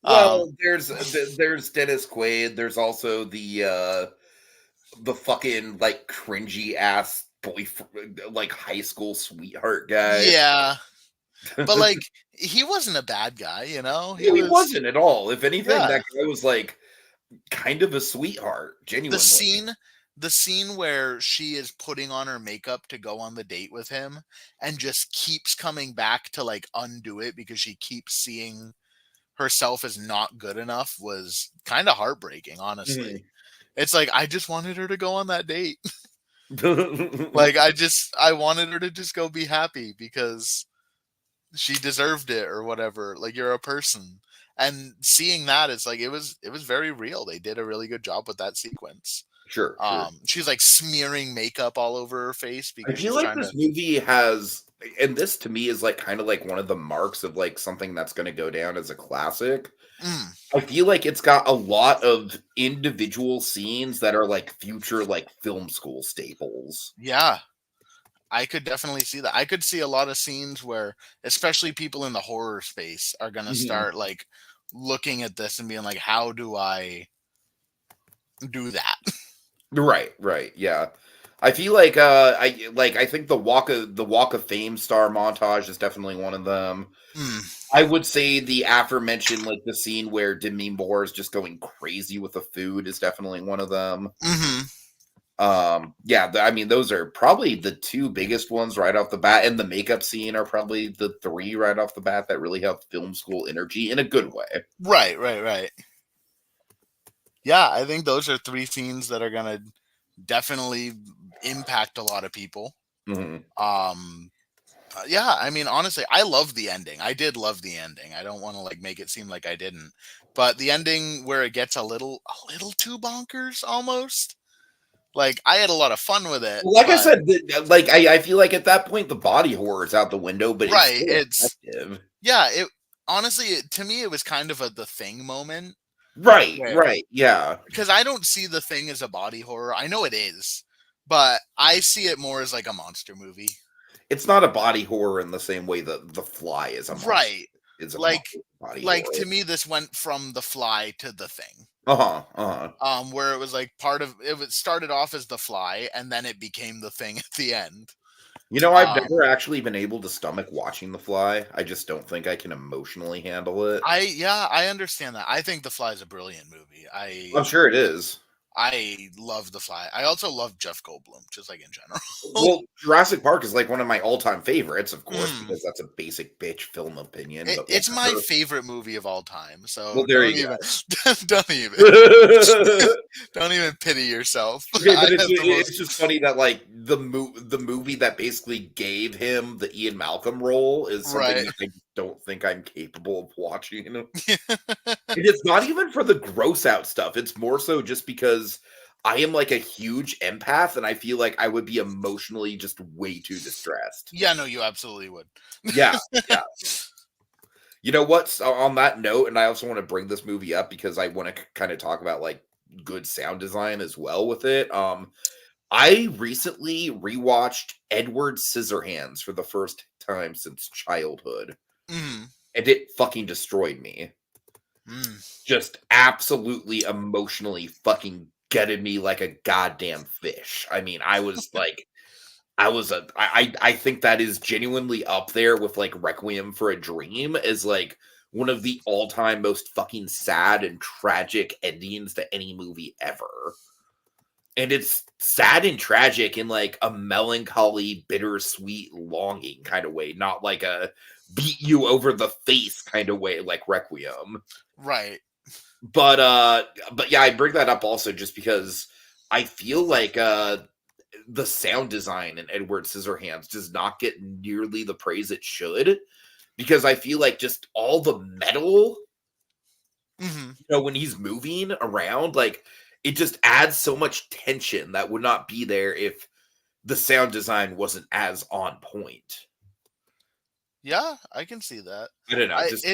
Well, there's Dennis Quaid. There's also the fucking like cringy ass boyfriend, like high school sweetheart guy.
Yeah, but like he wasn't a bad guy, you know. He
No, he
was.
wasn't at all. If anything,
Yeah,
that guy was like kind of a sweetheart,
the
genuinely.
scene the scene where she is putting on her makeup to go on the date with him and just keeps coming back to like undo it because she keeps seeing herself as not good enough was kind of heartbreaking, honestly. It's like I just wanted her to go on that date. Like I wanted her to just go be happy because she deserved it or whatever. Like you're a person. And seeing that, it's like it was very real. They did a really good job with that sequence.
Sure, sure.
She's like smearing makeup all over her face
I
because
feel
she's
like
trying to.
this movie has, and this to me is like kind of like one of the marks of like something that's going to go down as a classic.
Mm,
I feel like it's got a lot of individual scenes that are like future like film school staples.
yeah, I could definitely see that. I could see a lot of scenes where, especially people in the horror space, are gonna
Mhm.
start like looking at this and being like, "How do I do that?"
Right, right, yeah. I feel like I think the Walk of Fame star montage is definitely one of them.
Mm,
I would say the aforementioned like the scene where Demi Moore is just going crazy with the food is definitely one of them.
hmm.
Yeah, I mean those are probably the two biggest ones right off the bat, and the makeup scene are probably the three right off the bat that really have film school energy in a good way.
Right, right, right. Yeah, I think those are three scenes that are gonna definitely impact a lot of people.
Mhm.
Um, yeah, I mean, honestly, I love the ending. I did love the ending. I don't want to like make it seem like I didn't, but the ending where it gets a little too bonkers almost. Like I had a lot of fun with it,
Like I
but
said, like I feel like at that point the body horror is out the window, but it's
right,
still
it's
effective.
yeah. It honestly, to me, it was kind of a the thing moment
Right,
where
right, yeah.
because I don't see the thing as a body horror. I know it is, but I see it more as like a monster movie.
It's not a body horror in the same way that The Fly is a monster
Right.
is a
Like
body
like
horror.
to me this went from The Fly to The Thing.
Uh-huh, uh-huh.
Where it was like part of it was started off as The Fly and then it became The Thing at the end.
You know, I've
Um
never actually been able to stomach watching The Fly. I just don't think I can emotionally handle it.
I understand that. I think The Fly is a brilliant movie.
I'm sure it is.
I love The Fly. I also love Jeff Goldblum, just like in general.
Well, Jurassic Park is like one of my all-time favorites, of course,
Mm.
because that's a basic bitch film opinion, but
It's my
whatever.
favorite movie of all time.
Well,
So
there
don't
you
even
go.
don't even don't even pity yourself.
Okay,
I
but
have the
it's just
most
funny that like the movie that basically gave him the Ian Malcolm role is something
right.
that I don't think I'm capable of watching. And it's not even for the gross out stuff. It's more so just because I am like a huge empath and I feel like I would be emotionally just way too distressed.
Yeah, no, you absolutely would.
Yeah, yeah. You know what? On that note, and I also want to bring this movie up because I want to kind of talk about like good sound design as well with it. I recently rewatched Edward Scissorhands for the first time since childhood,
Mm,
and it fucking destroyed me.
mm.
Just absolutely emotionally fucking gutted me like a goddamn fish. I mean, I was like, I think that is genuinely up there with like Requiem for a Dream as like one of the all-time most fucking sad and tragic endings to any movie ever. And it's sad and tragic in like a melancholy, bittersweet, longing kind of way, not like a beat you over the face kind of way like Requiem.
Right.
But yeah, I bring that up also just because I feel like the sound design in Edward Scissorhands does not get nearly the praise it should because I feel like just all the metal,
Hmm.
when he's moving around, like it just adds so much tension that would not be there if the sound design wasn't as on point.
Yeah, I can see that.
I don't know,
I
just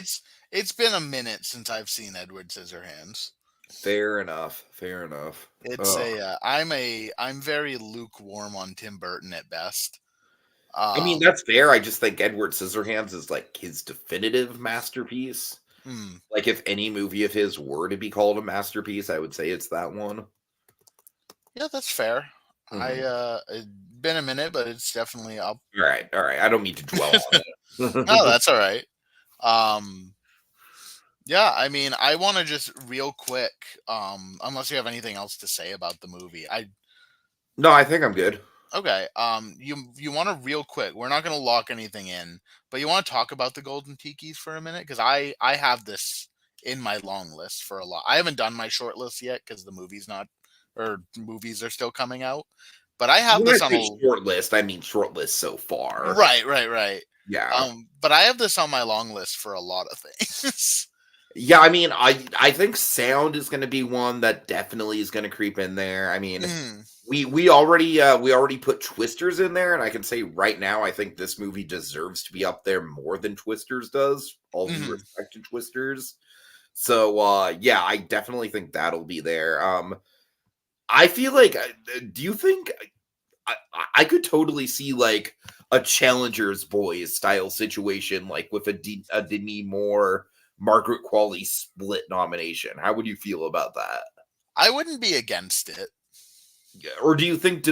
it's been a minute since I've seen Edward Scissorhands.
fair enough, fair enough.
It's
Oh,
I'm very lukewarm on Tim Burton at best.
I mean, that's fair. I just think Edward Scissorhands is like his definitive masterpiece.
Hmm.
Like, if any movie of his were to be called a masterpiece, I would say it's that one.
Yeah, that's fair.
Mhm.
It's been a minute, but it's definitely up.
All right, all right. I don't mean to dwell on
No,
it.
that's all right. Um, yeah, I mean, I want to just real quick, unless you have anything else to say about the movie.
No, I think I'm good.
Okay. You want to real quick. We're not going to lock anything in, but you want to talk about the Golden Tikis for a minute because I have this in my long list for a lot. I haven't done my short list yet because the movies are still coming out. But I have
When I
this on
say
a
short list, I mean short list so far.
right.
Yeah.
But I have this on my long list for a lot of things.
Yeah, I mean, I think sound is going to be one that definitely is going to creep in there. I mean,
Mm,
we already put Twisters in there, and I can say right now, I think this movie deserves to be up there more than Twisters does. All due
mhm.
respect to Twisters. So yeah, I definitely think that'll be there. I feel like, do you think I could totally see like a Challengers Boys style situation, like with a Demi Moore, Margaret Qualley split nomination? How would you feel about that?
I wouldn't be against it.
Yeah, or do you think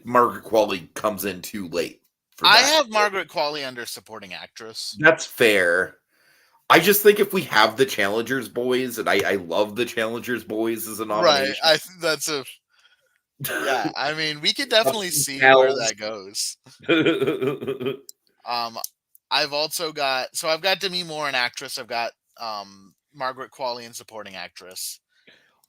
Margaret Qualley comes in too late for
I
that?
have Margaret Qualley under supporting actress.
That's fair. I just think if we have the Challengers Boys, and I love the Challengers Boys as a
Right.
nomination.
I think that's a yeah. I mean, we could definitely
Substance
see where
Pals.
that goes. Um, I've got Demi Moore and actress. I've got Margaret Qualley and supporting actress.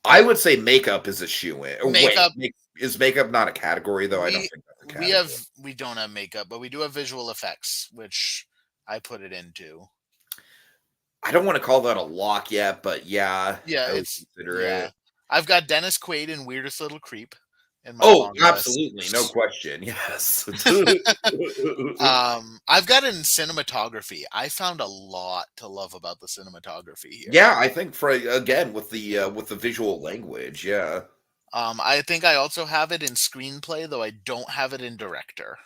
I would say makeup is a shoe-in. Wait,
Makeup.
is makeup not a category though? I don't
We
think that's a category.
we don't have makeup, but we do have visual effects, which I put it into.
I don't want to call that a lock yet, but yeah,
Yeah,
I would
it's
consider
yeah.
it.
I've got Dennis Quaid in Weirdest Little Creep in my
Oh,
long
absolutely, no
list.
question. Yes.
I've got in cinematography. I found a lot to love about the cinematography here.
Yeah, I think for again with the visual language, yeah.
I think I also have it in screenplay, though I don't have it in director.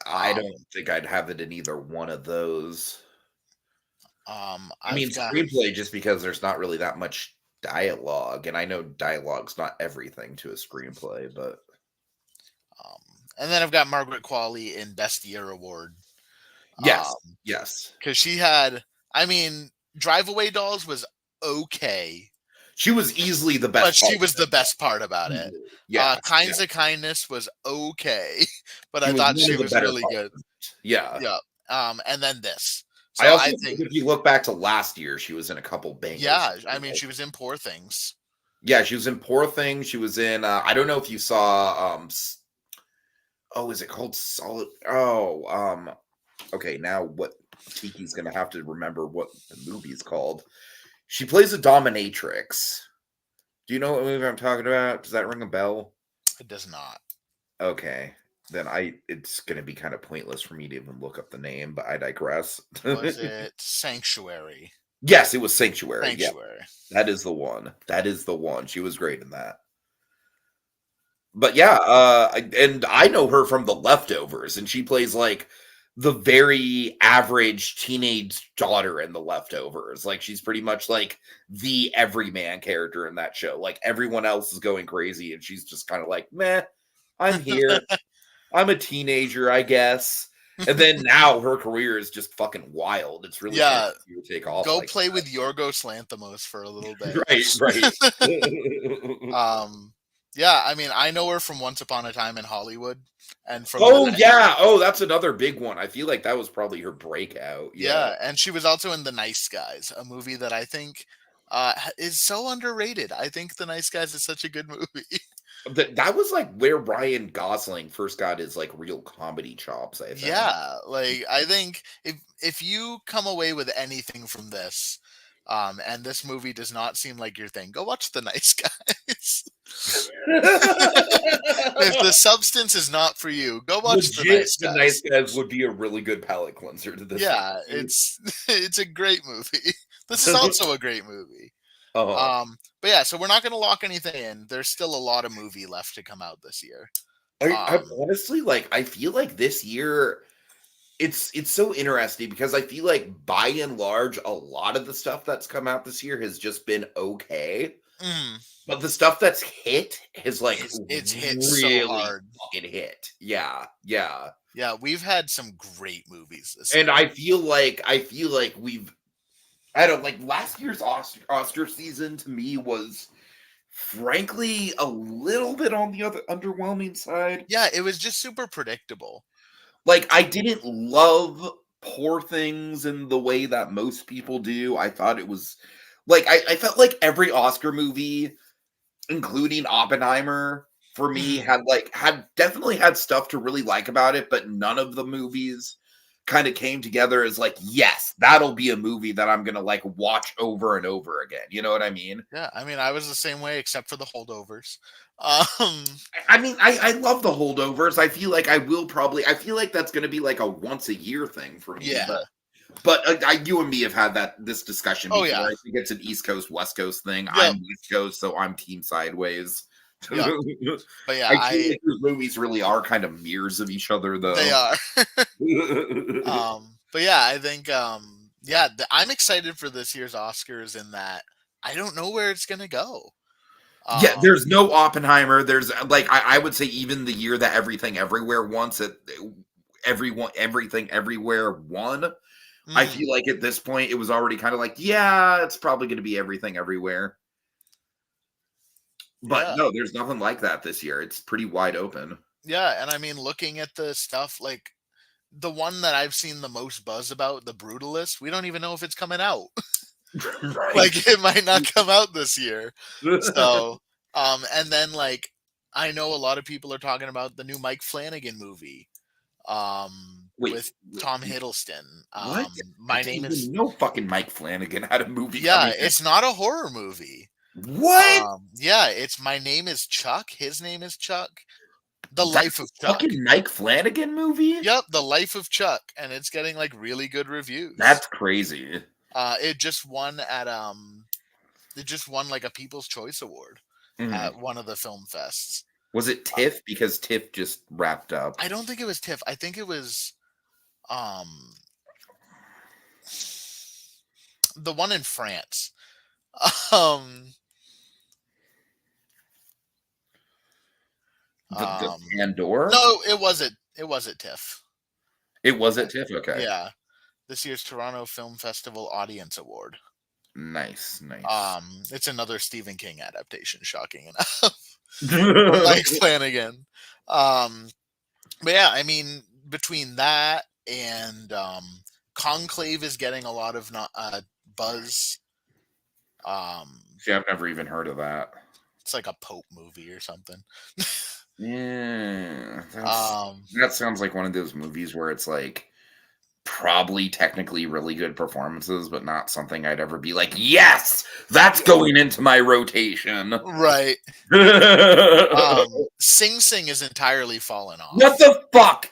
I
Um,
don't think I'd have it in either one of those. I mean,
I've got,
screenplay just because there's not really that much dialogue, and I know dialogue's not everything to a screenplay, but
um, and then I've got Margaret Qualley in Best Year Award.
yes, yes.
Because she had, I mean, Drive Away Dolls was okay,
She was easily the
but
best part
she
of
was the
it.
best part about it.
Easily. Yes,
Kinds
yes.
of Kindness was okay, but
She
I
was
thought
one
she
of the
was
better
really good.
parts. Yeah.
Yeah. And then this.
I
So
also
I
think
think,
if you look back to last year, she was in a couple bangers.
yeah, I mean, she was in Poor Things.
Yeah, she was in Poor Thing. She was in I don't know if you saw oh, is it called Solid okay, now what Tiki's gonna have to remember what the movie's called. She plays a dominatrix. Do you know what movie I'm talking about? Does that ring a bell?
It does not.
Okay. Then it's gonna be kind of pointless for me to even look up the name, but I digress.
Was it Sanctuary?
Yes, it was Sanctuary. Yeah,
Sanctuary.
that is the one. That is the one. She was great in that. But yeah, and I know her from The Leftovers, and she plays like the very average teenage daughter in The Leftovers. Like she's pretty much like the everyman character in that show. Like everyone else is going crazy, and she's just kind of like, meh, I'm here. I'm a teenager, I guess. And then now her career is just fucking wild. It's really hard
Yeah.
to see her take off
Go
like
play with Yorgos Lanthimos for a little bit.
right, right.
um, yeah, I mean, I know her from Once Upon a Time in Hollywood, and from
Oh
the
yeah. Oh, that's another big one. I feel like that was probably her breakout. Yeah.
yeah, and she was also in The Nice Guys, a movie that I think is so underrated. I think The Nice Guys is such a good movie.
That was like where Ryan Gosling first got his like real comedy chops, I think.
Yeah, like I think if you come away with anything from this, and this movie does not seem like your thing, go watch The Nice Guys. If the substance is not for you, go watch The
Legit,
Nice
the Nice
Guys.
Guys would be a really good palate cleanser to this
Yeah,
movie.
it's it's a great movie. This is also a great movie.
Oh,
But yeah, so we're not going to lock anything in. There's still a lot of movie left to come out this year.
I
Um,
honestly like. I feel like this year it's so interesting because I feel like by and large, a lot of the stuff that's come out this year has just been okay.
mm,
But the stuff that's hit has like
it's hit so
really
hard.
fucking hit. Yeah, yeah.
Yeah, we've had some great movies this
And
year.
I feel like I don't like last year's Oscar season to me was frankly a little bit on the other underwhelming side.
Yeah, it was just super predictable.
Like I didn't love Poor Things in the way that most people do. I thought it was like I felt like every Oscar movie, including Oppenheimer, for me
Mhm.
had definitely had stuff to really like about it, but none of the movies kind of came together as like, yes, that'll be a movie that I'm gonna like watch over and over again. You know what I mean?
Yeah, I mean, I was the same way except for the holdovers. Um,
I mean, I love the holdovers. I feel like I feel like that's gonna be like a once a year thing for me,
yeah.
but you and me have had this discussion
Oh
before.
yeah.
I think it's an East Coast West Coast thing.
Yep.
I'm West Coast, so I'm team sideways.
Yep. But yeah,
I feel
I
like those movies really are kind of mirrors of each other,
they
though.
are. But yeah, I think yeah, I'm excited for this year's Oscars in that I don't know where it's gonna go.
Yeah,
Um,
there's no Oppenheimer. There's like I would say even the year that Everything Everywhere once it everyone Everything Everywhere won. I
mhm,
feel like at this point it was already kind of like, yeah, it's probably going to be Everything Everywhere. But
yeah.
no, there's nothing like that this year. It's pretty wide open.
Yeah, and I mean looking at the stuff like the one that I've seen the most buzz about, The Brutalist, we don't even know if it's coming out.
Right.
Like it might not come out this year. So, and then like I know a lot of people are talking about the new Mike Flanagan movie,
Wait,
with Tom Hiddleston.
what? I
My
didn't
name is
even know fucking Mike Flanagan had a movie
yeah,
coming out.
it's not a horror movie.
What?
Yeah, it's My Name is Chuck. His name is Chuck. The Life
That's
of
a
Chuck.
fucking Mike Flanagan movie?
Yep, The Life of Chuck, and it's getting like really good reviews.
That's crazy.
It just won at it just won like a People's Choice Award
Mhm.
at one of the film fests.
Was it TIFF? Because TIFF just wrapped up.
I don't think it was TIFF. I think it was um the one in France. Um
The
um
Pandora?
no, it wasn't TIFF.
It was at TIFF? Okay.
Yeah. This year's Toronto Film Festival Audience Award.
Nice, nice.
It's another Stephen King adaptation, shocking enough. From Mike Flanagan. Um but yeah, I mean between that and Conclave is getting a lot of buzz. Um
See, I've never even heard of that.
it's like a Pope movie or something.
Yeah,
Um
that sounds like one of those movies where it's like probably technically really good performances, but not something I'd ever be like, yes, that's going into my rotation.
right.
What
Sing Sing is entirely fallen off.
the fuck?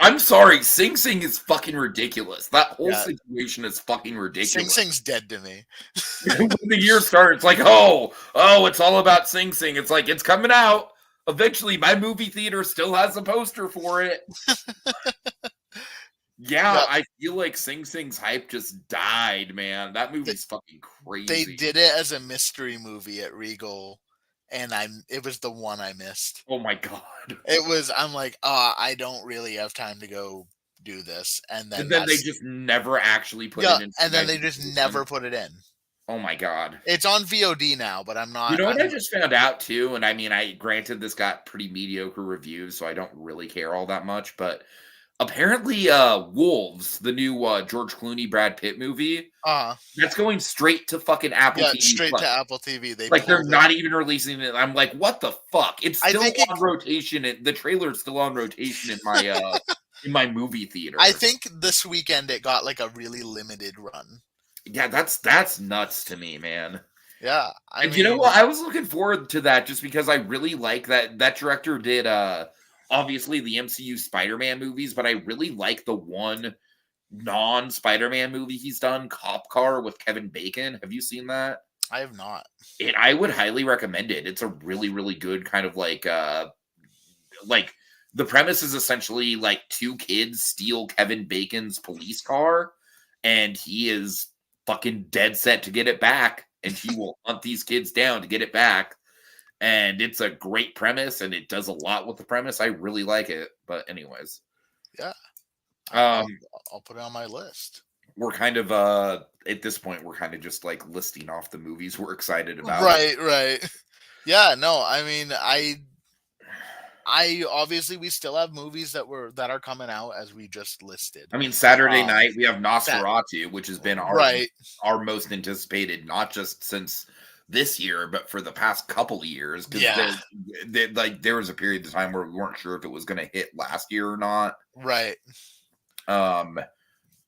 I'm sorry, Sing Sing is fucking ridiculous. That whole
Yeah,
situation is fucking
Sing
ridiculous.
Sing's dead to me.
When the year starts, like, oh, it's all about Sing Sing. It's like it's coming out. Eventually, my movie theater still has a poster for it. Yeah,
Yep.
I feel like Sing Sing's hype just died, man. That
They,
movie's fucking
they
crazy.
did it as a mystery movie at Regal, and it was the one I missed.
Oh my god.
I'm like, I don't really have time to go do this. And
And
then
then they just never actually put
yeah,
it into
and
my
then they just
rotation.
never put it in.
Oh my god.
It's on VOD now, but
You know what I
I'm
just found out too? And I mean, I granted this got pretty mediocre reviews, so I don't really care all that much, but apparently Wolves, the new George Clooney Brad Pitt movie, that's going straight to fucking Apple
yeah,
TV
straight to
Plus.
Apple TV. They
Like they're
pulled it.
not even releasing it. I'm like, what the fuck? It's
I
still
think
on rotation. The trailer's still on rotation in my movie theater.
I think this weekend it got like a really limited run.
Yeah, that's nuts to me, man.
Yeah, I
And you know
mean,
what? I was looking forward to that just because I really like that director did obviously the MCU Spider-Man movies, but I really like the one non-Spider-Man movie he's done, Cop Car with Kevin Bacon. Have you seen that?
I have not.
I would highly recommend it. It's a really, really good kind of like like the premise is essentially like two kids steal Kevin Bacon's police car, and he is fucking dead set to get it back, and he will hunt these kids down to get it back. And it's a great premise, and it does a lot with the premise. I really like it. But anyways,
Yeah,
um,
I'll put it on my list.
we're kind of at this point we're kind of just like listing off the movies we're excited about.
Right. Yeah, no, I mean, I obviously we still have movies that are coming out as we just listed.
I mean, Saturday night we have Nosferatu, which has been
right.
our most anticipated, not just since this year, but for the past couple of years.
Yeah.
There was a period of time where we weren't sure if it was going to hit last year or not.
Right.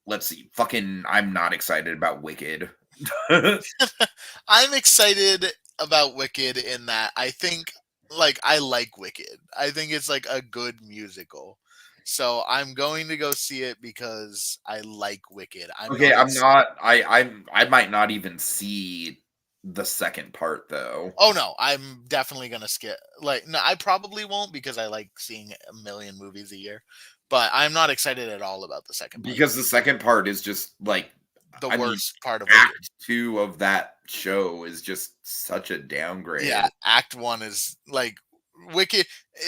Let's see. Fucking, I'm not excited about Wicked.
I'm excited about Wicked in that I think, like, I like Wicked. I think it's like a good musical. So I'm going to go see it because I like Wicked.
I might not even see the second part though.
Oh no, I'm definitely gonna skip. Like, no, I probably won't because I like seeing a million movies a year. But I'm not excited at all about the second part.
Because the second part is just like
the worst part of
Act 2 of that show is just such a downgrade.
Yeah, Act 1 is like Wicked.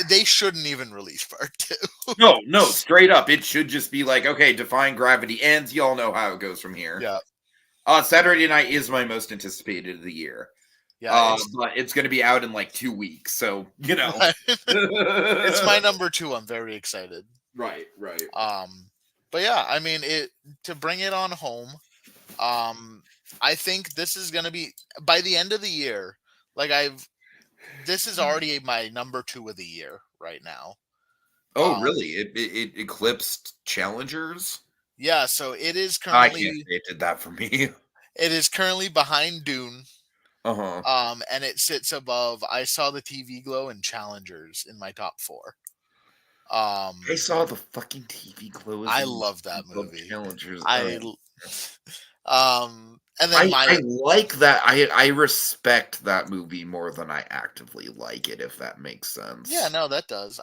They shouldn't even release part 2.
No, straight up. It should just be like, okay, Defying Gravity ends. Y'all know how it goes from here.
Yeah.
Saturday night is my most anticipated of the year. Yeah, but it's going to be out in like 2 weeks, so you know,
it's my number 2. I'm very excited.
Right.
But yeah, I mean, to bring it on home. I think this is going to be by the end of the year. Like this is already my number 2 of the year right now.
Oh, really? It eclipsed Challengers?
Yeah, so it is currently.
I can't say it did that for me.
It is currently behind Dune.
Uh-huh.
And it sits above I Saw the TV Glow and Challengers in my top 4.
I saw the fucking TV Glow.
I love that movie.
Challengers.
And then
I like that. I respect that movie more than I actively like it, if that makes sense.
Yeah, no, that does.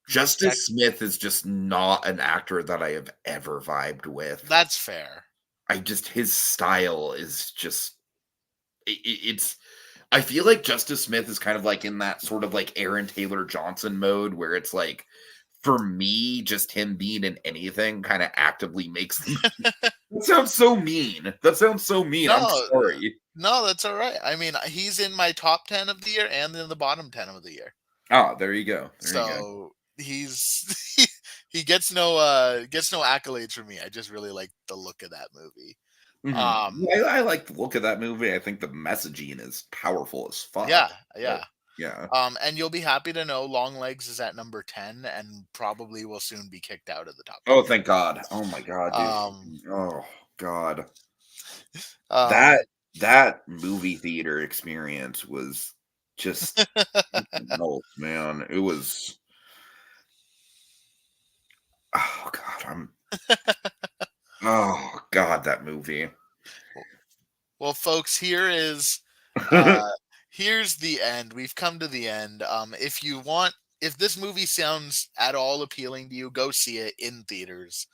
Justice Smith is just not an actor that I have ever vibed with.
That's fair.
His style is just it's I feel like Justice Smith is kind of like in that sort of like Aaron Taylor Johnson mode where it's like, for me, just him being in anything kind of actively makes them. That sounds so mean.
No,
I'm sorry.
No, that's all right. I mean, he's in my top 10 of the year and in the bottom 10 of the year.
Oh, there you go.
He gets no accolades from me. I just really like the look of that movie.
Mm-hmm. I like the look of that movie. I think the messaging is powerful as fuck.
Yeah.
Yeah.
And you'll be happy to know Longlegs is at number 10 and probably will soon be kicked out of the top 10.
Oh, thank God. Oh my God, dude. Oh God. That movie theater experience was just no, man. It was oh God, that movie.
Well, folks, here's the end. We've come to the end. If this movie sounds at all appealing to you, go see it in theaters.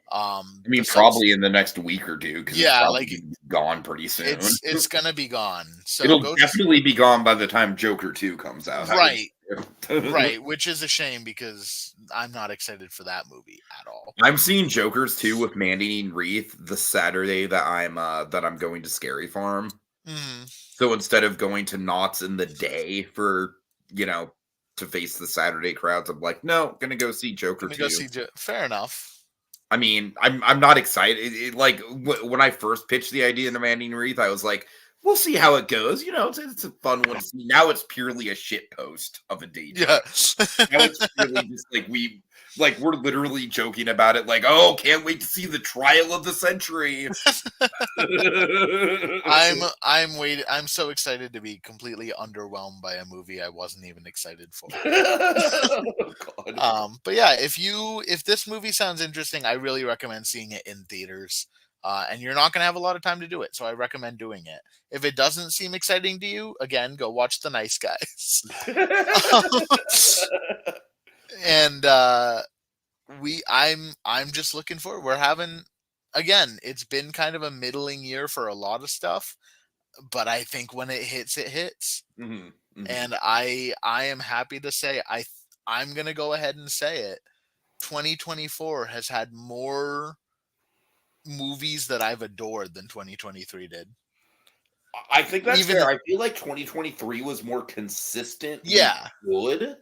I mean, probably in the next week or 2, because it's probably gone pretty soon.
It's gonna be gone. So
it'll definitely be gone by the time Joker 2 comes out.
Right. Right, which is a shame because I'm not excited for that movie at all.
I'm seeing Jokers 2 with Mandy and Reith the Saturday that I'm going to Scary Farm.
Mm-hmm.
So instead of going to Knott's in the day for, to face the Saturday crowds, I'm like, no, gonna go see Joker 2.
Fair enough.
I mean, I'm not excited. When I first pitched the idea to Mandy and Reith, I was like, we'll see how it goes. It's a fun one to see. Now it's purely a shit post of a date.
Yeah.
Now it's really just we're literally joking about it. Like, oh, can't wait to see the trial of the century.
I'm waiting. I'm so excited to be completely underwhelmed by a movie I wasn't even excited for.
Oh,
but yeah, if this movie sounds interesting, I really recommend seeing it in theaters. And you're not going to have a lot of time to do it, so I recommend doing it. If it doesn't seem exciting to you, again, go watch The Nice Guys. And I'm just looking forward. We're having, again, it's been kind of a middling year for a lot of stuff, but I think when it hits, it hits.
Mhm, mhm.
And I am happy to say I'm gonna go ahead and say it. 2024 has had more movies that I've adored than 2023 did.
I think that's
Even
fair. I feel like 2023 was more consistently
yeah,
good,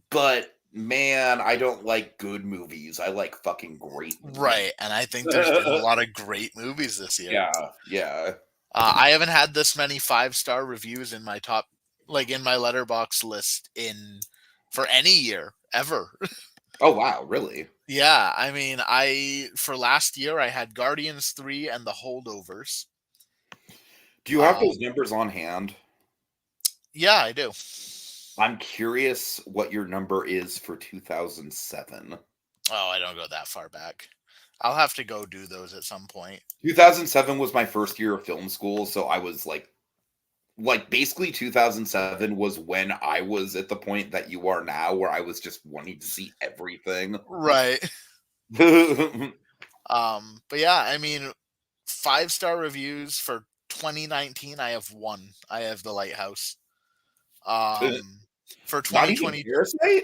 but man, I don't like good movies. I like fucking great movies.
right. And I think there's been a lot of great movies this year.
Yeah, yeah.
I haven't had this many 5-star reviews in my top, like in my letterbox list in for any year ever.
Oh wow, really?
Yeah, I mean, for last year I had Guardians 3 and The Holdovers.
Do you have those numbers on hand?
Yeah, I do.
I'm curious what your number is for 2007.
Oh, I don't go that far back. I'll have to go do those at some point.
2007 was my first year of film school, so I was like basically 2007 was when I was at the point that you are now, where I was just wanting to see everything.
Right. But yeah, I mean, 5-star reviews for 2019, I have one. I have The Lighthouse. For
Not even
2020,
Parasite?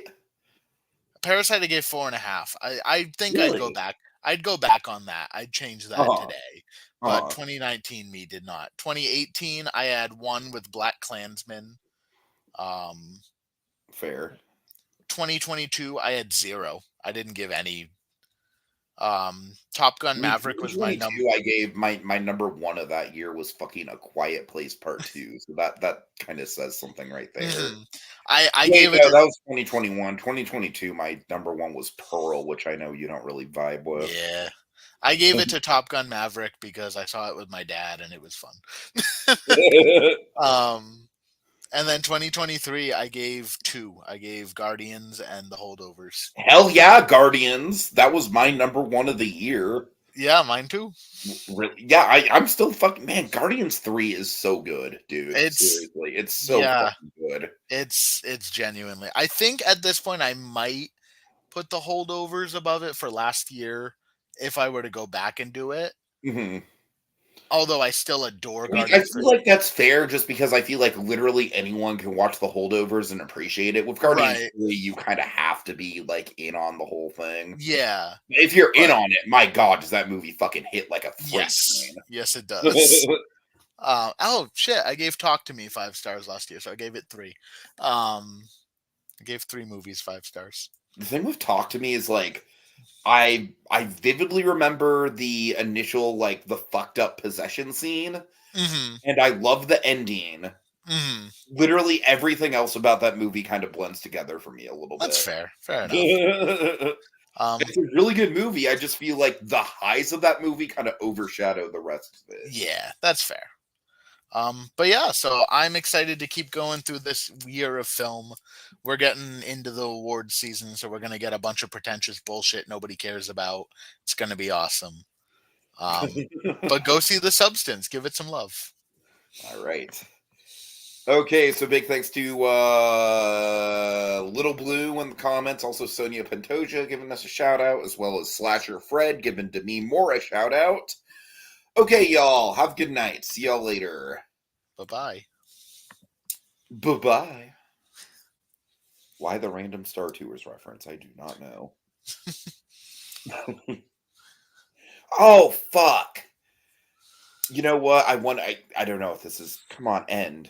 Parasite I gave 4.5. I think I'd go
Really?
back. I'd go back on that. I'd change that
Uh-huh.
today. But
Uh-huh.
2019 me did not. 2018 I had one with Black Klansman. Um,
Fair.
2022 I had 0. I didn't give any. Top Gun
I mean,
Maverick was my
2022, I gave my number one of that year was fucking A Quiet Place Part 2. So that kind of says something right there.
Mhm. I
Wait,
gave it
no,
to
that was 2021. 2022, my number one was Pearl, which I know you don't really vibe with.
yeah. I gave it to Top Gun Maverick because I saw it with my dad and it was fun. And then 2023 I gave 2. I gave Guardians and The Holdovers.
Hell yeah, Guardians. That was my number one of the year.
Yeah, mine too.
Yeah, I'm still fucking man. Guardians 3 is so good, dude.
It's
Seriously, it's so
yeah,
fucking good.
it's genuinely. I think at this point I might put The Holdovers above it for last year if I were to go back and do it.
Mhm.
Although I still adore
I
Guardians
feel
3.
like that's fair just because I feel like literally anyone can watch the holdovers and appreciate it. With Guardians
Right.
3, you kind of have to be like in on the whole thing.
Yeah.
If you're in
But
on it, my god, does that movie fucking hit like a freight
yes.
train?
Yes, it does. Oh shit! I gave Talk to Me 5 stars last year, so I gave it 3. I gave 3 movies 5 stars.
The thing with Talk to Me is like I vividly remember the initial like the fucked up possession scene,
Mm-hmm.
and I love the ending.
Mm-hmm.
Literally everything else about that movie kind of blends together for me a little
That's
bit.
fair. Fair enough.
It's a really good movie. I just feel like the highs of that movie kind of overshadow the rest of it.
Yeah, that's fair. But yeah, so I'm excited to keep going through this year of film. We're getting into the award season, so we're gonna get a bunch of pretentious bullshit nobody cares about. It's gonna be awesome. But go see The Substance. Give it some love.
All right. Okay, so big thanks to Little Blue in the comments, also Sonia Pantoja giving us a shout out, as well as Slasher Fred giving Demi Moore a shout out. Okay, y'all, have a good night. See y'all later.
Bye-bye.
Bye-bye. Why the random Star Tours reference? I do not know. Oh, fuck. You know what? I don't know if this is... Come on, end.